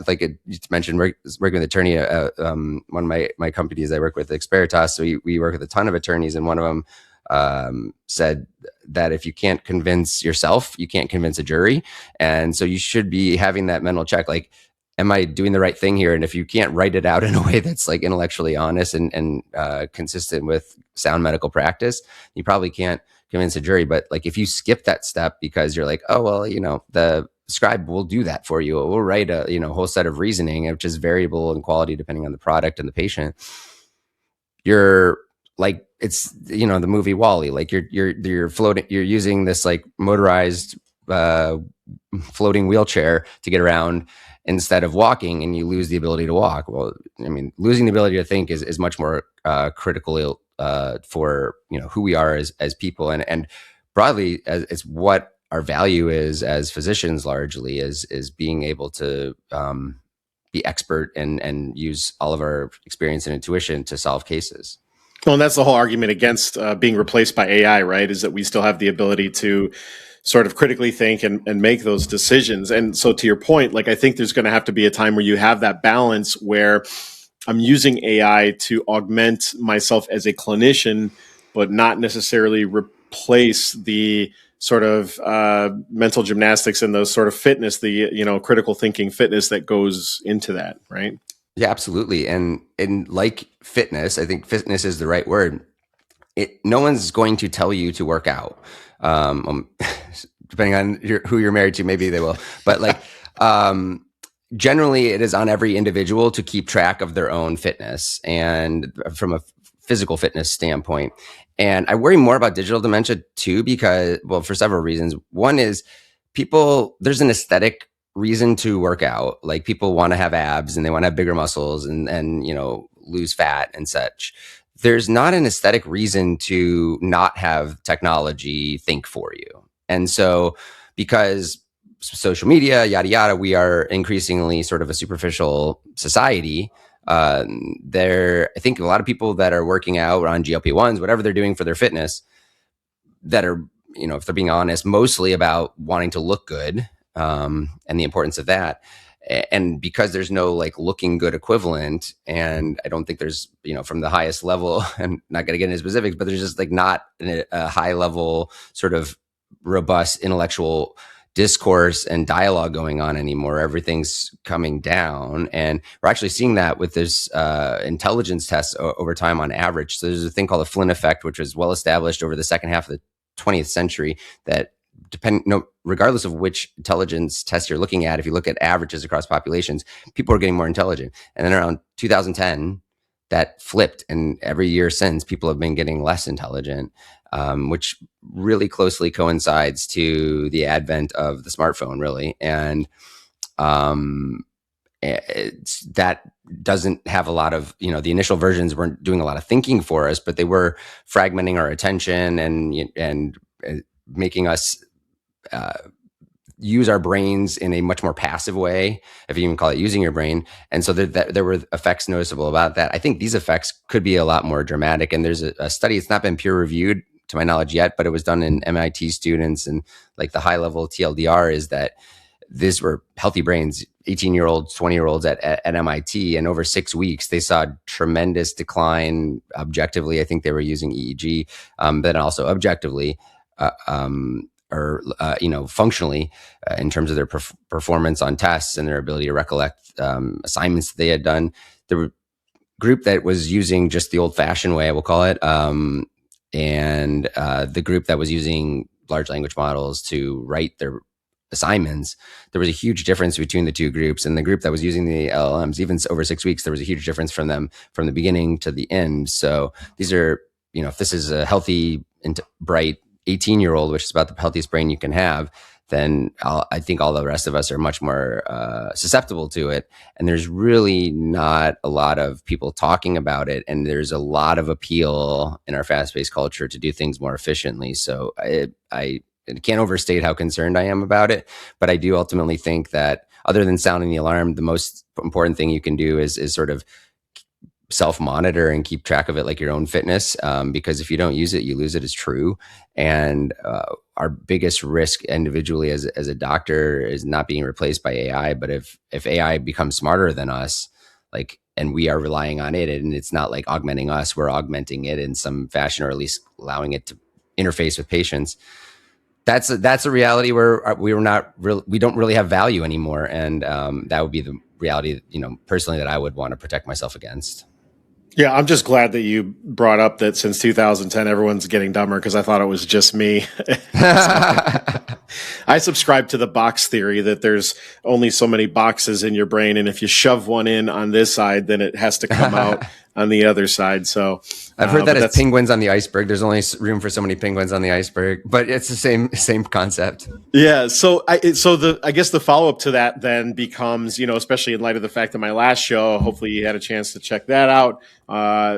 like you mentioned, working with an attorney, one of my companies I work with, Experitas, so we work with a ton of attorneys, and one of them said that if you can't convince yourself, you can't convince a jury. And so you should be having that mental check, like, am I doing the right thing here? And if you can't write it out in a way that's like intellectually honest and consistent with sound medical practice, you probably can't convince a jury. But like, if you skip that step because you're like, oh, well, the scribe will do that for you. It will write a whole set of reasoning, which is variable in quality depending on the product and the patient. You're like, it's the movie WALL-E. Like, you're floating, you're using this like motorized floating wheelchair to get around instead of walking, and you lose the ability to walk. Well, I mean, losing the ability to think is much more critical for who we are as people, and broadly, it's what our value is as physicians. Largely is being able to be expert and use all of our experience and intuition to solve cases. Well, and that's the whole argument against being replaced by AI, right? Is that we still have the ability to sort of critically think and make those decisions. And so, to your point, like, I think there's going to have to be a time where you have that balance where I'm using AI to augment myself as a clinician, but not necessarily replace the sort of mental gymnastics and those sort of fitness, the critical thinking fitness that goes into that, right? Yeah, absolutely. And like fitness, I think fitness is the right word. No one's going to tell you to work out. Depending on who you're married to, maybe they will. But like, generally, it is on every individual to keep track of their own fitness, and from a physical fitness standpoint. And I worry more about digital dementia too, because, well, for several reasons. One is there's an aesthetic reason to work out. Like people want to have abs and they want to have bigger muscles and lose fat and such. There's not an aesthetic reason to not have technology think for you. And so because social media, yada yada, we are increasingly sort of a superficial society. I think a lot of people that are working out on GLP-1s, whatever they're doing for their fitness, that are, if they're being honest, mostly about wanting to look good, and the importance of that. And because there's no like looking good equivalent, and I don't think there's, from the highest level, I'm not going to get into specifics, but there's just like not a high level sort of robust intellectual discourse and dialogue going on anymore. Everything's coming down, and we're actually seeing that with this intelligence tests over time on average. So there's a thing called the Flynn effect, which was well established over the second half of the 20th century, that regardless of which intelligence test you're looking at, if you look at averages across populations, people are getting more intelligent. And then around 2010, that flipped, and every year since, people have been getting less intelligent, which really closely coincides to the advent of the smartphone, really. And that doesn't have a lot of, the initial versions weren't doing a lot of thinking for us, but they were fragmenting our attention and making us use our brains in a much more passive way, if you even call it using your brain. And so there were effects noticeable about that. I think these effects could be a lot more dramatic. And there's a study, it's not been peer reviewed to my knowledge yet, but it was done in MIT students, and like the high level TLDR is that these were healthy brains, 18-year-olds, 20-year-olds at MIT, and over 6 weeks, they saw tremendous decline objectively. I think they were using EEG, but also objectively, functionally, in terms of their performance on tests and their ability to recollect assignments that they had done. The group that was using just the old-fashioned way, I will call it, and the group that was using large language models to write their assignments, there was a huge difference between the two groups. And the group that was using the LLMs, even over 6 weeks, there was a huge difference from them from the beginning to the end. So these are, if this is a healthy and bright 18-year-old, which is about the healthiest brain you can have, then I think all the rest of us are much more susceptible to it. And there's really not a lot of people talking about it. And there's a lot of appeal in our fast-paced culture to do things more efficiently. So I can't overstate how concerned I am about it. But I do ultimately think that, other than sounding the alarm, the most important thing you can do is sort of self-monitor and keep track of it like your own fitness, because if you don't use it, you lose it, is true. And our biggest risk individually as a doctor is not being replaced by AI. But if AI becomes smarter than us, and we are relying on it, and it's not like augmenting us, we're augmenting it in some fashion, or at least allowing it to interface with patients, that's a reality where we don't really have value anymore. And that would be the reality, personally, that I would want to protect myself against. Yeah, I'm just glad that you brought up that since 2010, everyone's getting dumber, because I thought it was just me. I subscribe to the box theory that there's only so many boxes in your brain, and if you shove one in on this side, then it has to come out on the other side. So I've heard that as penguins on the iceberg. There's only room for so many penguins on the iceberg, but it's the same concept. Yeah. So I guess the follow up to that then becomes, especially in light of the fact that my last show, hopefully you had a chance to check that out,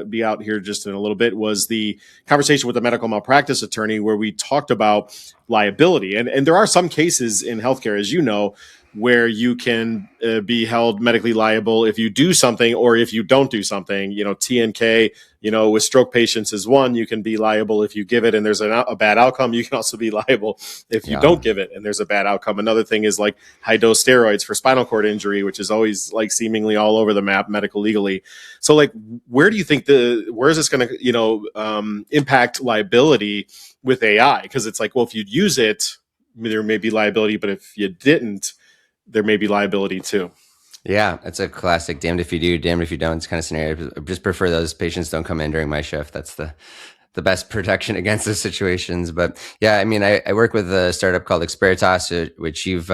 be out here just in a little bit, was the conversation with a medical malpractice attorney where we talked about liability. And there are some cases in healthcare, as you know, where you can be held medically liable if you do something or if you don't do something. TNK, with stroke patients is one. You can be liable if you give it and there's a bad outcome. You can also be liable if you don't give it and there's a bad outcome. Another thing is like high dose steroids for spinal cord injury, which is always like seemingly all over the map medical legally. So like, where do you think where is this going to impact liability with AI? Because it's like, well, if you'd use it, there may be liability, but if you didn't, there may be liability too. Yeah, it's a classic damned if you do, damned if you don't kind of scenario. I just prefer those patients don't come in during my shift. That's the best protection against those situations. But yeah, I mean, I work with a startup called Experitas, which you've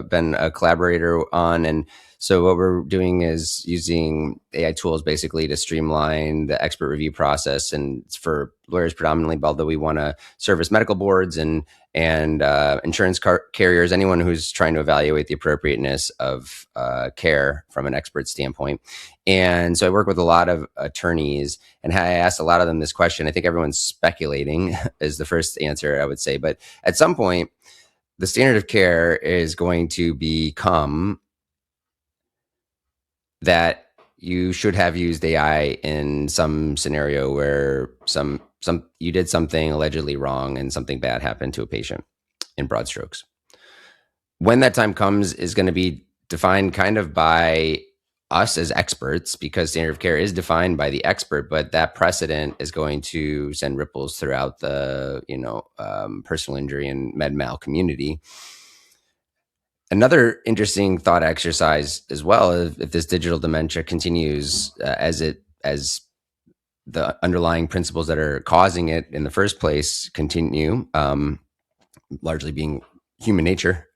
been a collaborator on. And So what we're doing is using AI tools basically to streamline the expert review process, and it's for lawyers predominantly, although we want to service medical boards and insurance carriers, anyone who's trying to evaluate the appropriateness of care from an expert standpoint. And so I work with a lot of attorneys, and I asked a lot of them this question. I think everyone's speculating is the first answer I would say, but at some point, the standard of care is going to become that you should have used AI in some scenario where some you did something allegedly wrong and something bad happened to a patient, in broad strokes. When that time comes is going to be defined kind of by us as experts, because standard of care is defined by the expert, but that precedent is going to send ripples throughout the personal injury and med mal community. Another interesting thought exercise as well, if this digital dementia continues as the underlying principles that are causing it in the first place continue, largely being human nature,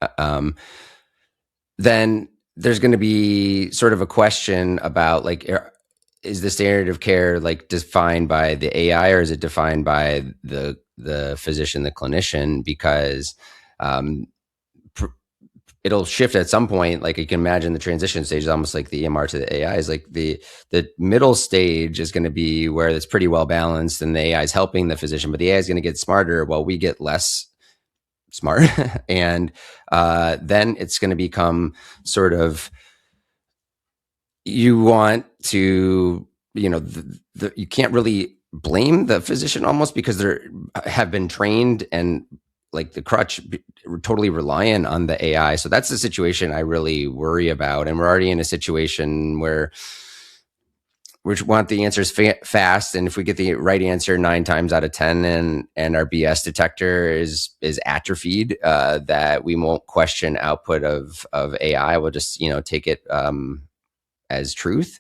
then there's going to be sort of a question about, like, is the standard of care like defined by the AI, or is it defined by the physician, the clinician? Because it'll shift at some point. Like, you can imagine the transition stage is almost like the EMR to the AI is like the middle stage is going to be where it's pretty well balanced, and the AI is helping the physician, but the AI is going to get smarter while we get less smart. And then it's going to become sort of, you want to, you can't really blame the physician almost, because they have been trained and like the crutch totally reliant on the AI. So that's the situation I really worry about. And we're already in a situation where we want the answers fast, and if we get the right answer 9 times out of 10, and our BS detector is atrophied, that we won't question output of AI. We'll just take it as truth.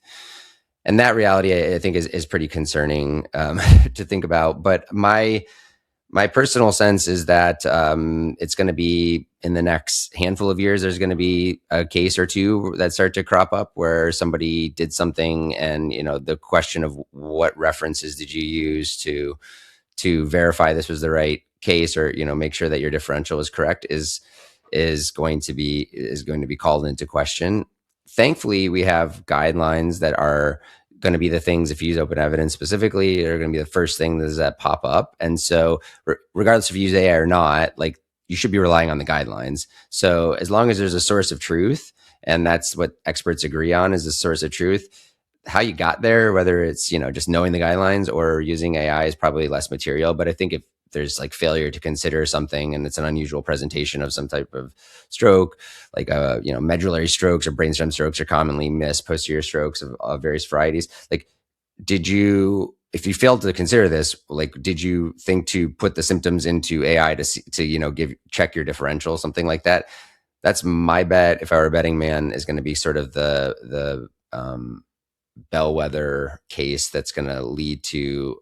And that reality, I think, is pretty concerning to think about. But my personal sense is that it's going to be, in the next handful of years, there's going to be a case or two that start to crop up where somebody did something, and the question of what references did you use to verify this was the right case, or make sure that your differential is correct, is going to be called into question. Thankfully, we have guidelines that are going to be the things, if you use OpenEvidence specifically, are going to be the first things that pop up. And so regardless if you use AI or not, like, you should be relying on the guidelines. So as long as there's a source of truth, and that's what experts agree on is the source of truth, how you got there, whether it's, just knowing the guidelines or using AI, is probably less material. But I think if there's like failure to consider something, and it's an unusual presentation of some type of stroke, like medullary strokes or brainstem strokes are commonly missed, posterior strokes of various varieties. Like, if you failed to consider this, like, did you think to put the symptoms into AI to check your differential, something like that? That's my bet. If I were a betting man, is going to be sort of the bellwether case that's going to lead to,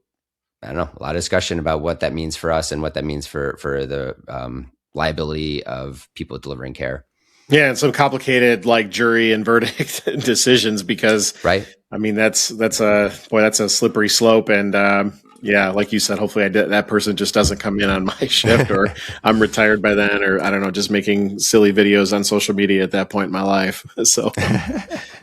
I don't know, a lot of discussion about what that means for us and what that means for the liability of people delivering care. Yeah, and some complicated like jury and verdict decisions, because right. I mean, that's a slippery slope. And yeah, like you said, hopefully that person just doesn't come in on my shift, or I'm retired by then, or I don't know, just making silly videos on social media at that point in my life. So,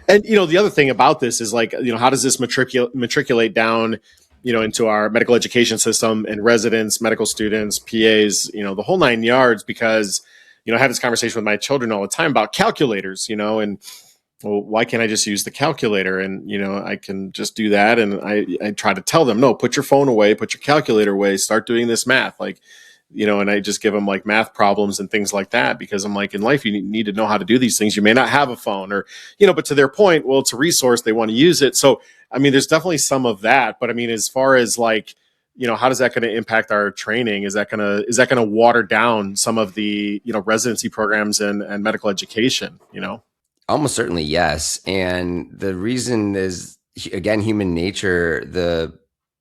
and the other thing about this is, like, how does this matriculate down, into our medical education system, and residents, medical students, PAs, the whole 9 yards? Because I have this conversation with my children all the time about calculators, and, well, why can't I just use the calculator? And, I can just do that. And I try to tell them, no, put your phone away, put your calculator away, start doing this math. Like, and I just give them like math problems and things like that, because I'm like, in life, you need to know how to do these things. You may not have a phone, or, but to their point, well, it's a resource, they want to use it. So, I mean, there's definitely some of that, but I mean, as far as like, how does that going to impact our training? Is that going to water down some of the, residency programs and medical education, Almost certainly, yes. And the reason is, again, human nature. The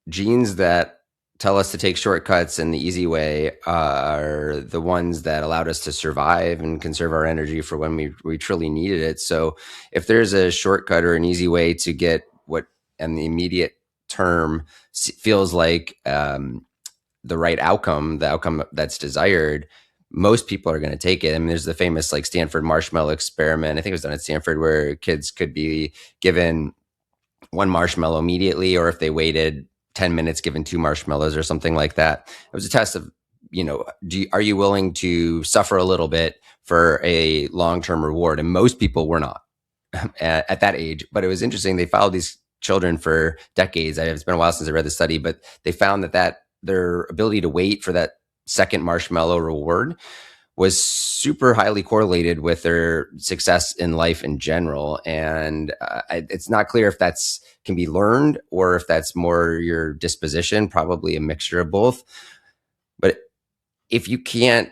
genes that tell us to take shortcuts and the easy way are the ones that allowed us to survive and conserve our energy for when we truly needed it. So if there's a shortcut or an easy way to get what in the immediate term feels like the right outcome, the outcome that's desired, most people are going to take it. I mean, there's the famous like Stanford marshmallow experiment. I think it was done at Stanford, where kids could be given one marshmallow immediately, or if they waited 10 minutes, given 2 marshmallows or something like that. It was a test of, are you willing to suffer a little bit for a long-term reward? And most people were not at that age. But it was interesting. They followed these children for decades. It's been a while since I read the study, but they found that their ability to wait for that second marshmallow reward was super highly correlated with their success in life in general. And it's not clear if that's can be learned or if that's more your disposition, probably a mixture of both. But if you can't,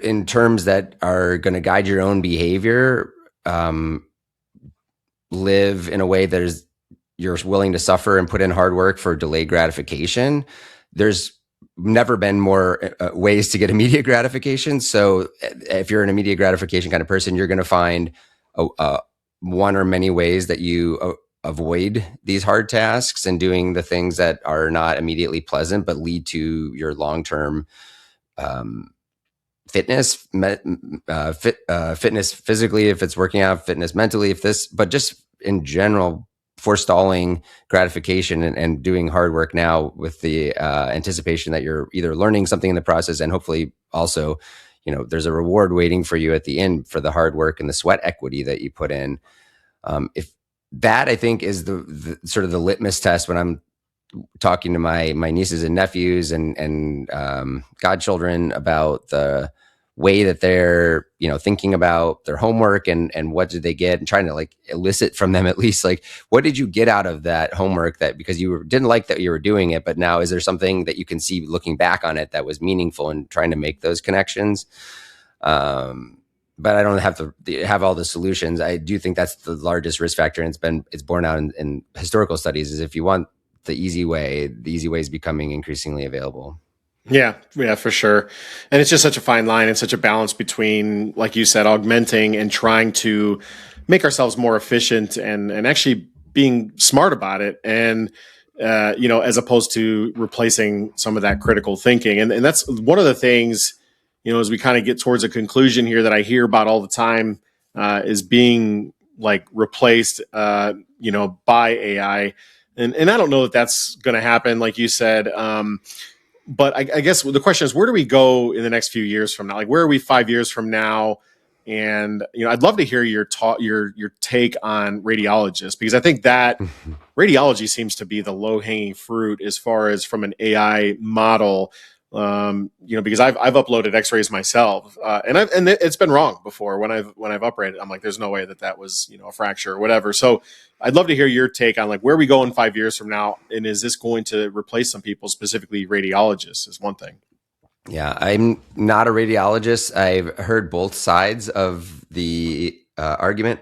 in terms that are going to guide your own behavior, live in a way that you're willing to suffer and put in hard work for delayed gratification, there's never been more ways to get immediate gratification. So if you're an immediate gratification kind of person, you're going to find one or many ways that you avoid these hard tasks and doing the things that are not immediately pleasant, but lead to your long-term fitness, fitness physically, if it's working out, fitness mentally, but just in general, forestalling gratification and doing hard work now with the anticipation that you're either learning something in the process and hopefully also, there's a reward waiting for you at the end for the hard work and the sweat equity that you put in. If that, I think, is the sort of the litmus test when I'm talking to my nieces and nephews and godchildren about the way that they're thinking about their homework and what did they get, and trying to like elicit from them at least like, what did you get out of that homework, that because you didn't like that you were doing it, but now is there something that you can see looking back on it that was meaningful, and trying to make those connections. But I don't have to have all the solutions. I do think that's the largest risk factor, and it's borne out in historical studies, is if you want the easy way is becoming increasingly available. Yeah, for sure. And it's just such a fine line and such a balance between, like you said, augmenting and trying to make ourselves more efficient and actually being smart about it. And, as opposed to replacing some of that critical thinking. And that's one of the things, as we kind of get towards a conclusion here, that I hear about all the time, is being like replaced, by AI. And I don't know that that's going to happen, like you said. But I guess the question is, where do we go in the next few years from now? Like, where are we 5 years from now? And I'd love to hear your take on radiologists, because I think that radiology seems to be the low hanging fruit as far as from an AI model. Because I've uploaded X-rays myself, and it's been wrong before when I've upgraded. I'm like, there's no way that was a fracture or whatever. So I'd love to hear your take on like where we go in 5 years from now, and is this going to replace some people, specifically radiologists? Is one thing. Yeah, I'm not a radiologist. I've heard both sides of the argument.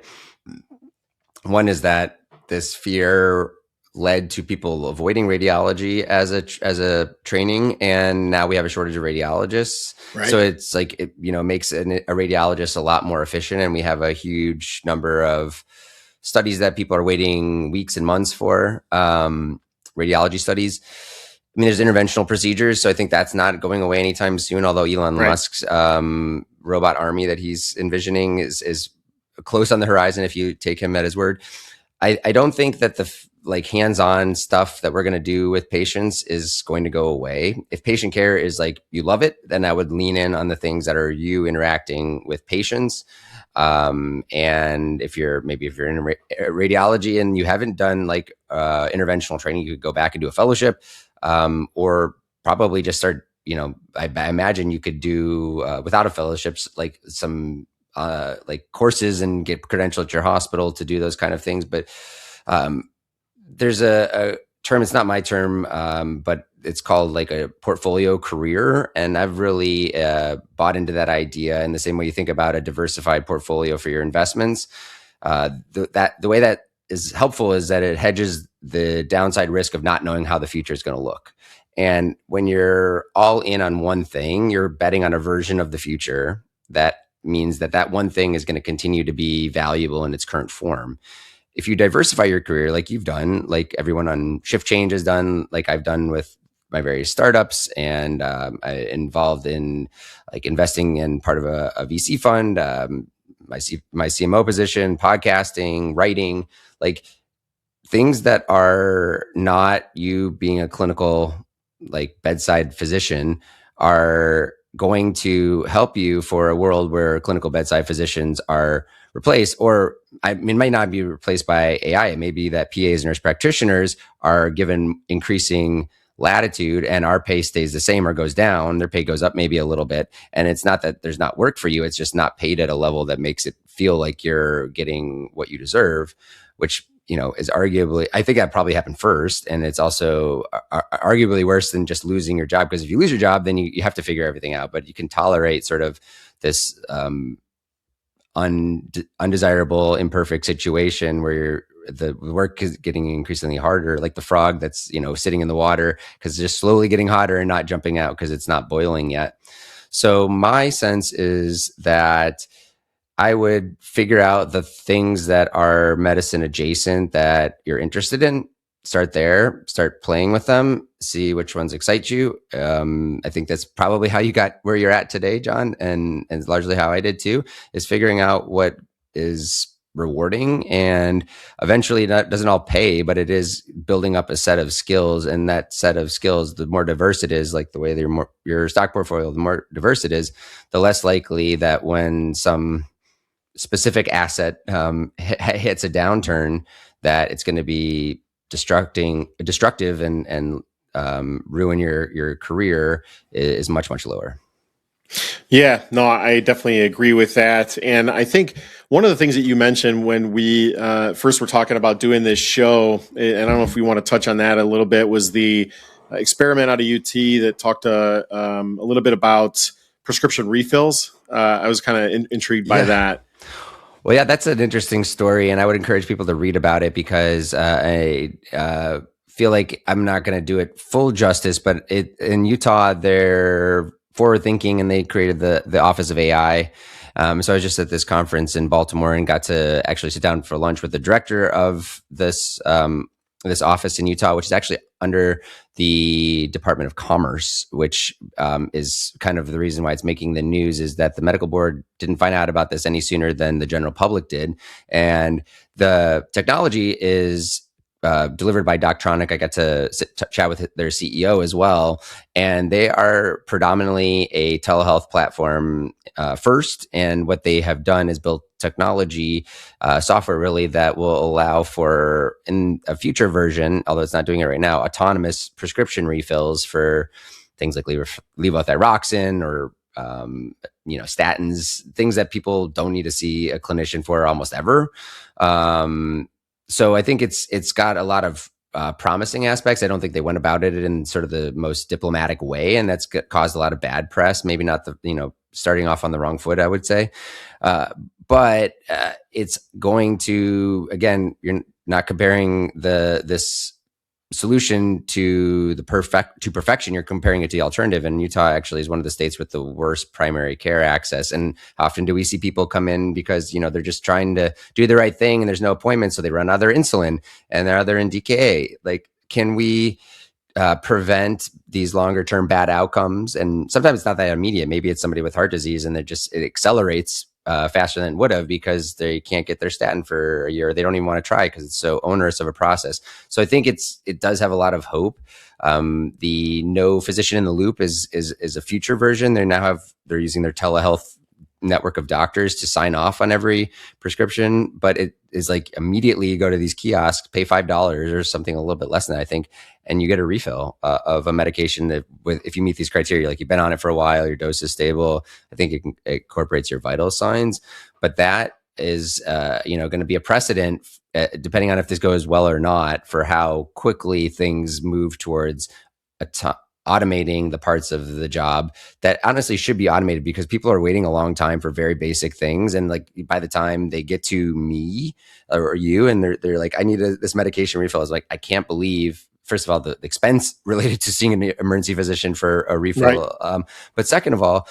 One is that this fear led to people avoiding radiology as a training, and now we have a shortage of radiologists. Right. So it's like it makes a radiologist a lot more efficient, and we have a huge number of studies that people are waiting weeks and months for, radiology studies. I mean, there's interventional procedures, so I think that's not going away anytime soon. Although Elon Musk's robot army that he's envisioning is close on the horizon, if you take him at his word. I don't think that the hands-on stuff that we're going to do with patients is going to go away. If patient care is like you love it, then I would lean in on the things that are you interacting with patients. And if you're in radiology and you haven't done interventional training, you could go back and do a fellowship, or probably just start. I imagine you could do without a fellowship, like some courses and get credentialed at your hospital to do those kind of things. But there's a term, it's not my term, but it's called like a portfolio career. And I've really bought into that idea in the same way you think about a diversified portfolio for your investments. The way that is helpful is that it hedges the downside risk of not knowing how the future is going to look. And when you're all in on one thing, you're betting on a version of the future that means that that one thing is going to continue to be valuable in its current form. If you diversify your career like you've done, like everyone on Shift Change has done, like I've done with my various startups, and I involved in like investing in part of a VC fund, my CMO position, podcasting, writing, like things that are not you being a clinical like bedside physician are going to help you for a world where clinical bedside physicians are replaced, or I mean, it might not be replaced by AI. It may be that PAs and nurse practitioners are given increasing latitude and our pay stays the same or goes down. Their pay goes up maybe a little bit. And it's not that there's not work for you. It's just not paid at a level that makes it feel like you're getting what you deserve, which, you know, is arguably, I think that probably happened first. And it's also arguably worse than just losing your job. Because if you lose your job, then you have to figure everything out. But you can tolerate sort of this undesirable, imperfect situation where the work is getting increasingly harder, like the frog that's, you know, sitting in the water because it's just slowly getting hotter and not jumping out because it's not boiling yet. So my sense is that I would figure out the things that are medicine adjacent that you're interested in. Start there, start playing with them, see which ones excite you. I think that's probably how you got where you're at today, John, and largely how I did too, is figuring out what is rewarding, and eventually that doesn't all pay, but it is building up a set of skills. And that set of skills, the more diverse it is, like the way your stock portfolio, the more diverse it is, the less likely that when some specific asset hits a downturn, that it's going to be destructive and ruin your career is much lower. Yeah, no, I definitely agree with that. And I think one of the things that you mentioned when we first were talking about doing this show, and I don't know if we want to touch on that a little bit, was the experiment out of UT that talked a little bit about prescription refills. I was kind of intrigued by that. Well, yeah, that's an interesting story, and I would encourage people to read about it because I feel like I'm not going to do it full justice. But in Utah, they're forward thinking, and they created the Office of AI. So I was just at this conference in Baltimore and got to actually sit down for lunch with the director of this office in Utah, which is actually under the Department of Commerce, which is kind of the reason why it's making the news, is that the medical board didn't find out about this any sooner than the general public did. And the technology is delivered by Doctronic. I got to chat with their CEO as well. And they are predominantly a telehealth platform first. And what they have done is built technology, software really, that will allow for, in a future version, although it's not doing it right now, autonomous prescription refills for things like levothyroxine or statins, things that people don't need to see a clinician for almost ever. So I think it's got a lot of promising aspects. I don't think they went about it in sort of the most diplomatic way, and that's caused a lot of bad press. Maybe not starting off on the wrong foot, I would say. But it's going to, again, you're not comparing this solution to perfection. You're comparing it to the alternative. And Utah actually is one of the states with the worst primary care access. And how often do we see people come in because, they're just trying to do the right thing and there's no appointment. So they run out of their insulin and they're in DKA. Like, can we prevent these longer term bad outcomes? And sometimes it's not that immediate. Maybe it's somebody with heart disease and it accelerates faster than it would have because they can't get their statin for a year. They don't even want to try because it's so onerous of a process. So I think it does have a lot of hope. The no physician in the loop is a future version. They're using their telehealth network of doctors to sign off on every prescription, but it is like immediately you go to these kiosks, pay $5 or something a little bit less than that, I think, and you get a refill of a medication that, if you meet these criteria, like you've been on it for a while, your dose is stable, I think it incorporates your vital signs. But that is going to be a precedent, depending on if this goes well or not, for how quickly things move towards automating the parts of the job that honestly should be automated, because people are waiting a long time for very basic things. And like by the time they get to me or you, and they're like, I need this medication refill, it's like, I can't believe first of all, the expense related to seeing an emergency physician for a refill. Right. But second of all,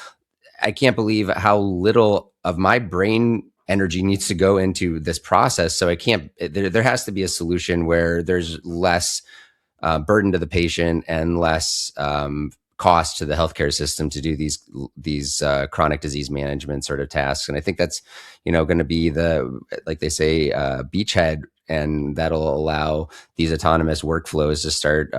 I can't believe how little of my brain energy needs to go into this process. So I can't, there has to be a solution where there's less burden to the patient and less cost to the healthcare system to do these chronic disease management sort of tasks. And I think that's, going to be like they say, beachhead, and that'll allow these autonomous workflows to start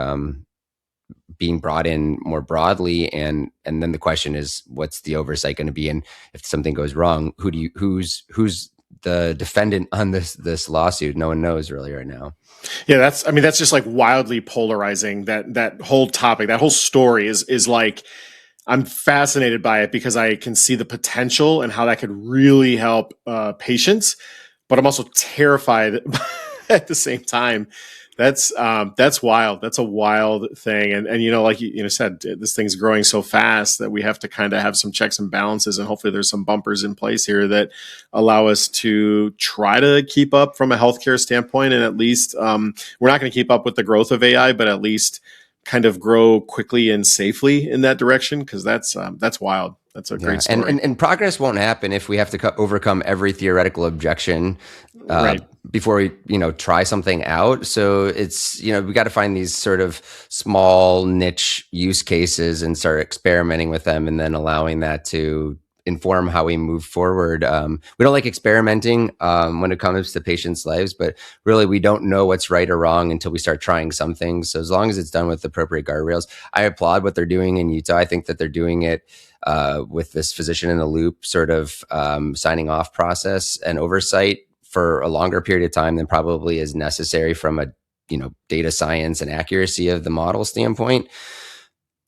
being brought in more broadly. And then the question is, what's the oversight going to be? And if something goes wrong, who's the defendant on this lawsuit? No one knows really right now. Yeah, that's just like wildly polarizing. That whole topic, that whole story is like, I'm fascinated by it because I can see the potential and how that could really help patients, but I'm also terrified at the same time. That's wild. That's a wild thing. And like you said, this thing's growing so fast that we have to kind of have some checks and balances, and hopefully there's some bumpers in place here that allow us to try to keep up from a healthcare standpoint. And at least we're not going to keep up with the growth of AI, but at least kind of grow quickly and safely in that direction. Cause that's wild. That's a great story. And progress won't happen if we have to overcome every theoretical objection right. before we, try something out. So it's, we got to find these sort of small niche use cases and start experimenting with them, and then allowing that to inform how we move forward. We don't like experimenting when it comes to patients' lives, but really we don't know what's right or wrong until we start trying some things. So as long as it's done with appropriate guardrails, I applaud what they're doing in Utah. I think that they're doing it with this physician in the loop sort of signing off process and oversight for a longer period of time than probably is necessary from a data science and accuracy of the model standpoint.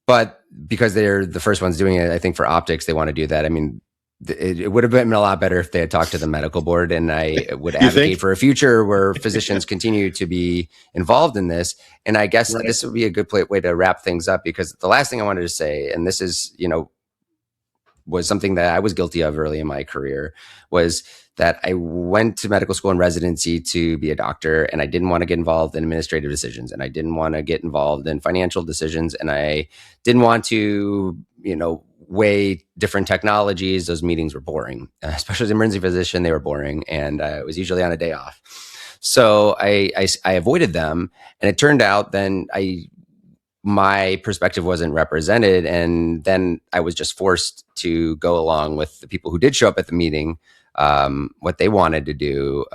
But because they're the first ones doing it, I think for optics, they want to do that. I mean, it would have been a lot better if they had talked to the medical board, and I would advocate for a future where physicians continue to be involved in this. And I guess this would be a good way to wrap things up, because the last thing I wanted to say, and this is, was something that I was guilty of early in my career, was that I went to medical school and residency to be a doctor, and I didn't want to get involved in administrative decisions, and I didn't want to get involved in financial decisions, and I didn't want to, weigh different technologies. Those meetings were boring, especially as an emergency physician. They were boring, and it was usually on a day off. So I avoided them, and it turned out then my perspective wasn't represented. And then I was just forced to go along with the people who did show up at the meeting, what they wanted to do.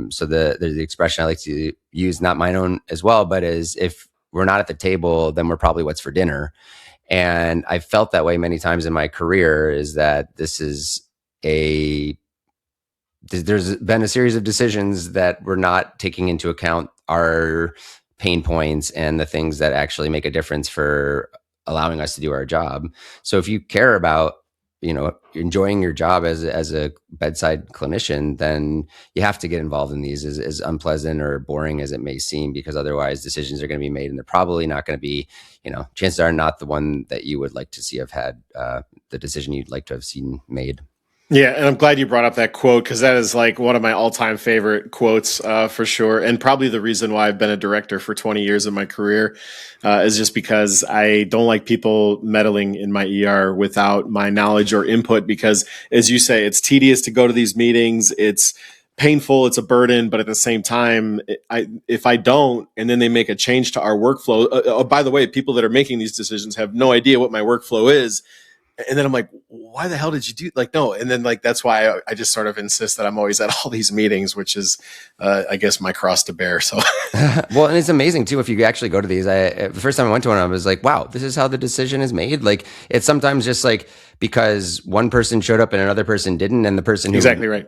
So there's the expression I like to use, not my own as well, but is, if we're not at the table, then we're probably what's for dinner. And I felt that way many times in my career, is that there's been a series of decisions that we're not taking into account our pain points and the things that actually make a difference for allowing us to do our job. So if you care about, enjoying your job as a bedside clinician, then you have to get involved in these, as unpleasant or boring as it may seem, because otherwise decisions are going to be made, and they're probably not going to be, chances are not the one that you would like to see have had, the decision you'd like to have seen made. Yeah, and I'm glad you brought up that quote, because that is like one of my all-time favorite quotes for sure, and probably the reason why I've been a director for 20 years of my career is just because I don't like people meddling in my ER without my knowledge or input, because, as you say, it's tedious to go to these meetings, it's painful, it's a burden, but at the same time, if I don't, and then they make a change to our workflow, by the way, people that are making these decisions have no idea what my workflow is. And then I'm like, why the hell did you do no? And then that's why I just sort of insist that I'm always at all these meetings, which is, I guess, my cross to bear. So, well, and it's amazing too, if you actually go to these. The first time I went to one, I was like, wow, this is how the decision is made. Like, it's sometimes just like, because one person showed up and another person didn't, and the person who exactly right,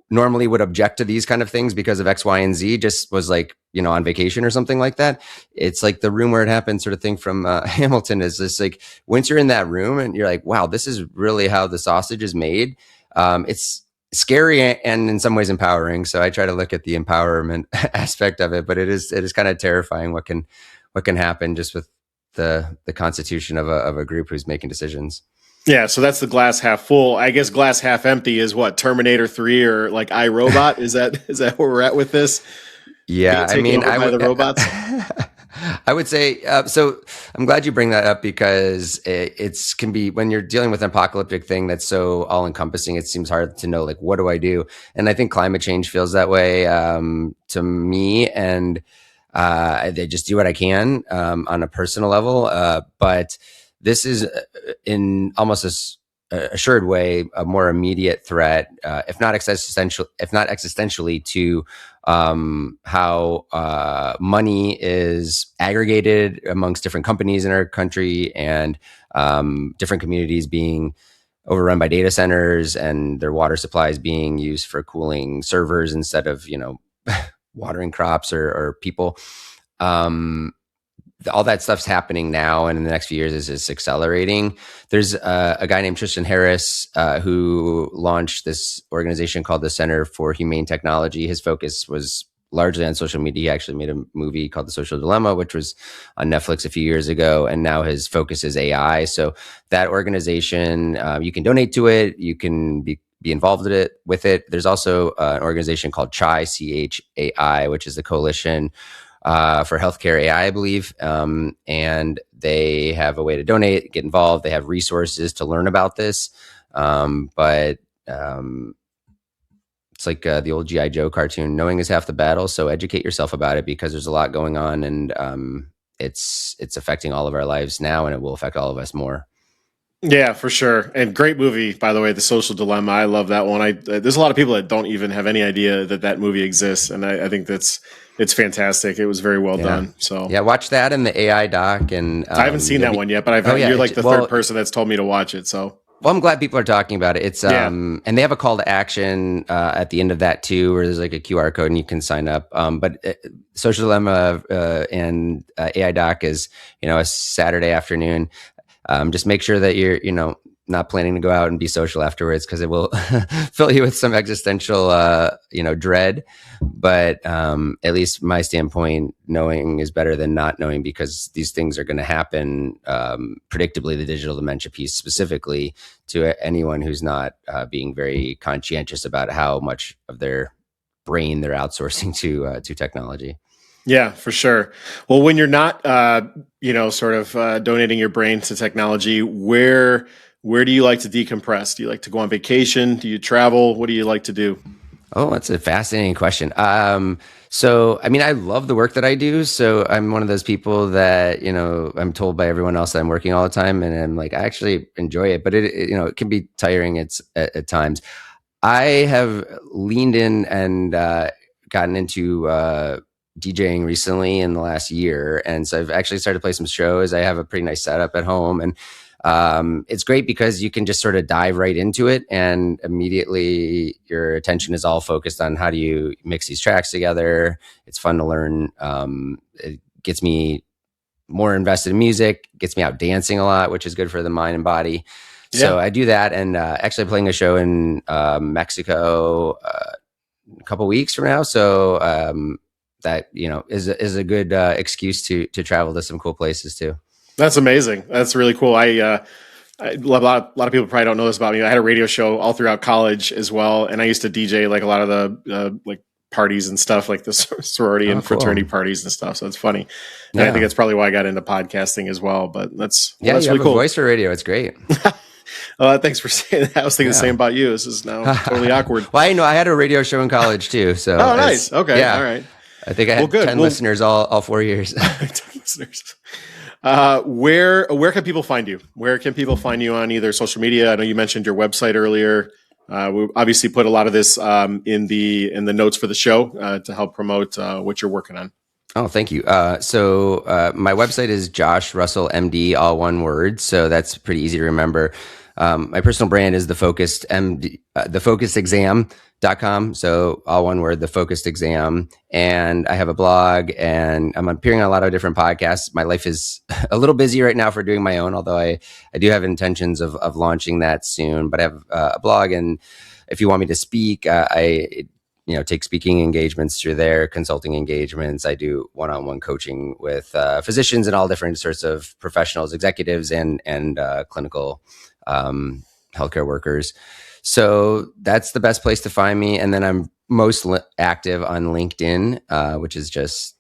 normally would object to these kind of things because of X, Y, and Z just was like, on vacation or something like that. It's like the room where it happened sort of thing from Hamilton, is this like, once you're in that room and you're like, wow, this is really how the sausage is made. It's scary and in some ways empowering. So I try to look at the empowerment aspect of it, but it is kind of terrifying what can happen just with the constitution of a group who's making decisions. Yeah, so that's the glass half full. I guess glass half empty is what, Terminator 3 or like iRobot? Is that where we're at with this? Yeah, I mean, by the robots. I would say so. I'm glad you bring that up because it's can be when you're dealing with an apocalyptic thing that's so all encompassing. It seems hard to know like what do I do, and I think climate change feels that way to me. And they just do what I can on a personal level. But this is in almost assured way a more immediate threat, if not existentially, to how money is aggregated amongst different companies in our country and different communities being overrun by data centers and their water supplies being used for cooling servers instead of watering crops or people. Um, all that stuff's happening now, and in the next few years is just accelerating. There's a guy named Tristan Harris who launched this organization called the Center for Humane Technology. His focus was largely on social media. He actually made a movie called The Social Dilemma, which was on Netflix a few years ago, and now his focus is AI. So that organization, you can donate to it. You can be involved with it. There's also an organization called CHAI, which is the Coalition for Healthcare AI, I believe. And they have a way to donate, get involved. They have resources to learn about this. But it's like the old G.I. Joe cartoon, knowing is half the battle. So educate yourself about it because there's a lot going on, and it's affecting all of our lives now, and it will affect all of us more. Yeah, for sure. And great movie, by the way, The Social Dilemma. I love that one. There's a lot of people that don't even have any idea that movie exists, and I think it's fantastic. It was very well done. So yeah, watch that and the AI doc. And I haven't seen that one yet, but you're like the third person that's told me to watch it. So well, I'm glad people are talking about it. It's and they have a call to action at the end of that too, where there's like a QR code and you can sign up. But Social Dilemma and AI doc is a Saturday afternoon. Just make sure that you're, not planning to go out and be social afterwards, because it will fill you with some existential, dread. But at least from my standpoint, knowing is better than not knowing, because these things are going to happen predictably, the digital dementia piece specifically, to anyone who's not being very conscientious about how much of their brain they're outsourcing to technology. Yeah, for sure. Well, when you're not, donating your brain to technology, where do you like to decompress? Do you like to go on vacation? Do you travel? What do you like to do? Oh, that's a fascinating question. So, I mean, I love the work that I do. So I'm one of those people that, I'm told by everyone else that I'm working all the time, and I'm like, I actually enjoy it, but it can be tiring at times. I have leaned in and gotten into DJing recently in the last year. And so I've actually started to play some shows. I have a pretty nice setup at home, and it's great because you can just sort of dive right into it, and immediately your attention is all focused on how do you mix these tracks together. It's fun to learn. It gets me more invested in music, gets me out dancing a lot, which is good for the mind and body. Yeah. So I do that, and actually playing a show in Mexico a couple weeks from now. So that is a good excuse to travel to some cool places too. That's amazing. That's really cool. A lot of people probably don't know this about me. I had a radio show all throughout college as well, and I used to DJ like a lot of the like parties and stuff, like the sorority and fraternity parties and stuff. So it's funny. And I think that's probably why I got into podcasting as well. But that's that's really have cool. A voice for radio. It's great. Thanks for saying that. I was thinking the same about you. This is now totally awkward. Well, I know I had a radio show in college too. So nice. Okay. Yeah. All right. I think I had 10 listeners all 4 years. 10 listeners. Where can people find you? Where can people find you on either social media? I know you mentioned your website earlier. We obviously put a lot of this in the notes for the show to help promote what you're working on. Oh, thank you. So my website is Josh Russell MD, all one word. So that's pretty easy to remember. My personal brand is the Focused Exam.com. So all one word, the Focused Exam. And I have a blog, and I'm appearing on a lot of different podcasts. My life is a little busy right now for doing my own, although I do have intentions of launching that soon. But I have a blog, and if you want me to speak, I take speaking engagements through there, consulting engagements. I do one-on-one coaching with physicians and all different sorts of professionals, executives, and clinical healthcare workers. So that's the best place to find me. And then I'm most active on LinkedIn, which is just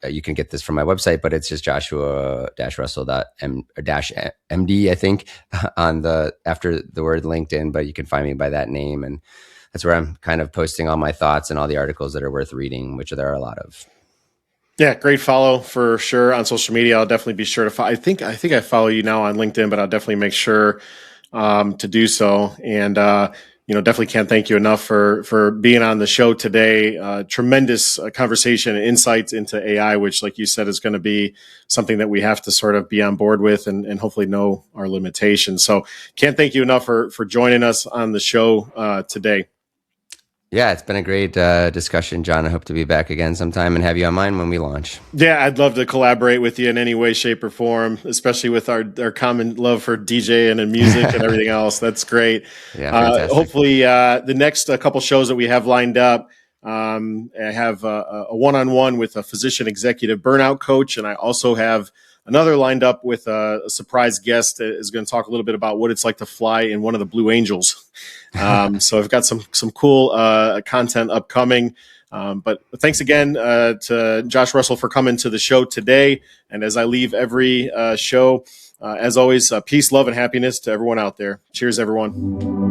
you can get this from my website, but it's just joshua-russell.md, I think, on after the word LinkedIn, but you can find me by that name. And that's where I'm kind of posting all my thoughts and all the articles that are worth reading, which there are a lot of. Yeah, great follow for sure on social media. I'll definitely be sure to follow. I think I follow you now on LinkedIn, but I'll definitely make sure to do so. And definitely can't thank you enough for being on the show today. Tremendous conversation and insights into AI, which, like you said, is going to be something that we have to sort of be on board with and hopefully know our limitations. So can't thank you enough for joining us on the show today. Yeah, it's been a great discussion, John. I hope to be back again sometime and have you on mine when we launch. Yeah, I'd love to collaborate with you in any way, shape, or form, especially with our common love for DJing and music and everything else. That's great. Yeah, fantastic. Hopefully, the next couple shows that we have lined up, I have a one-on-one with a physician executive burnout coach, and I also have another lined up with a surprise guest that is going to talk a little bit about what it's like to fly in one of the Blue Angels. So I've got some cool content upcoming. But thanks again to Josh Russell for coming to the show today. And as I leave every show, as always, peace, love, and happiness to everyone out there. Cheers, everyone.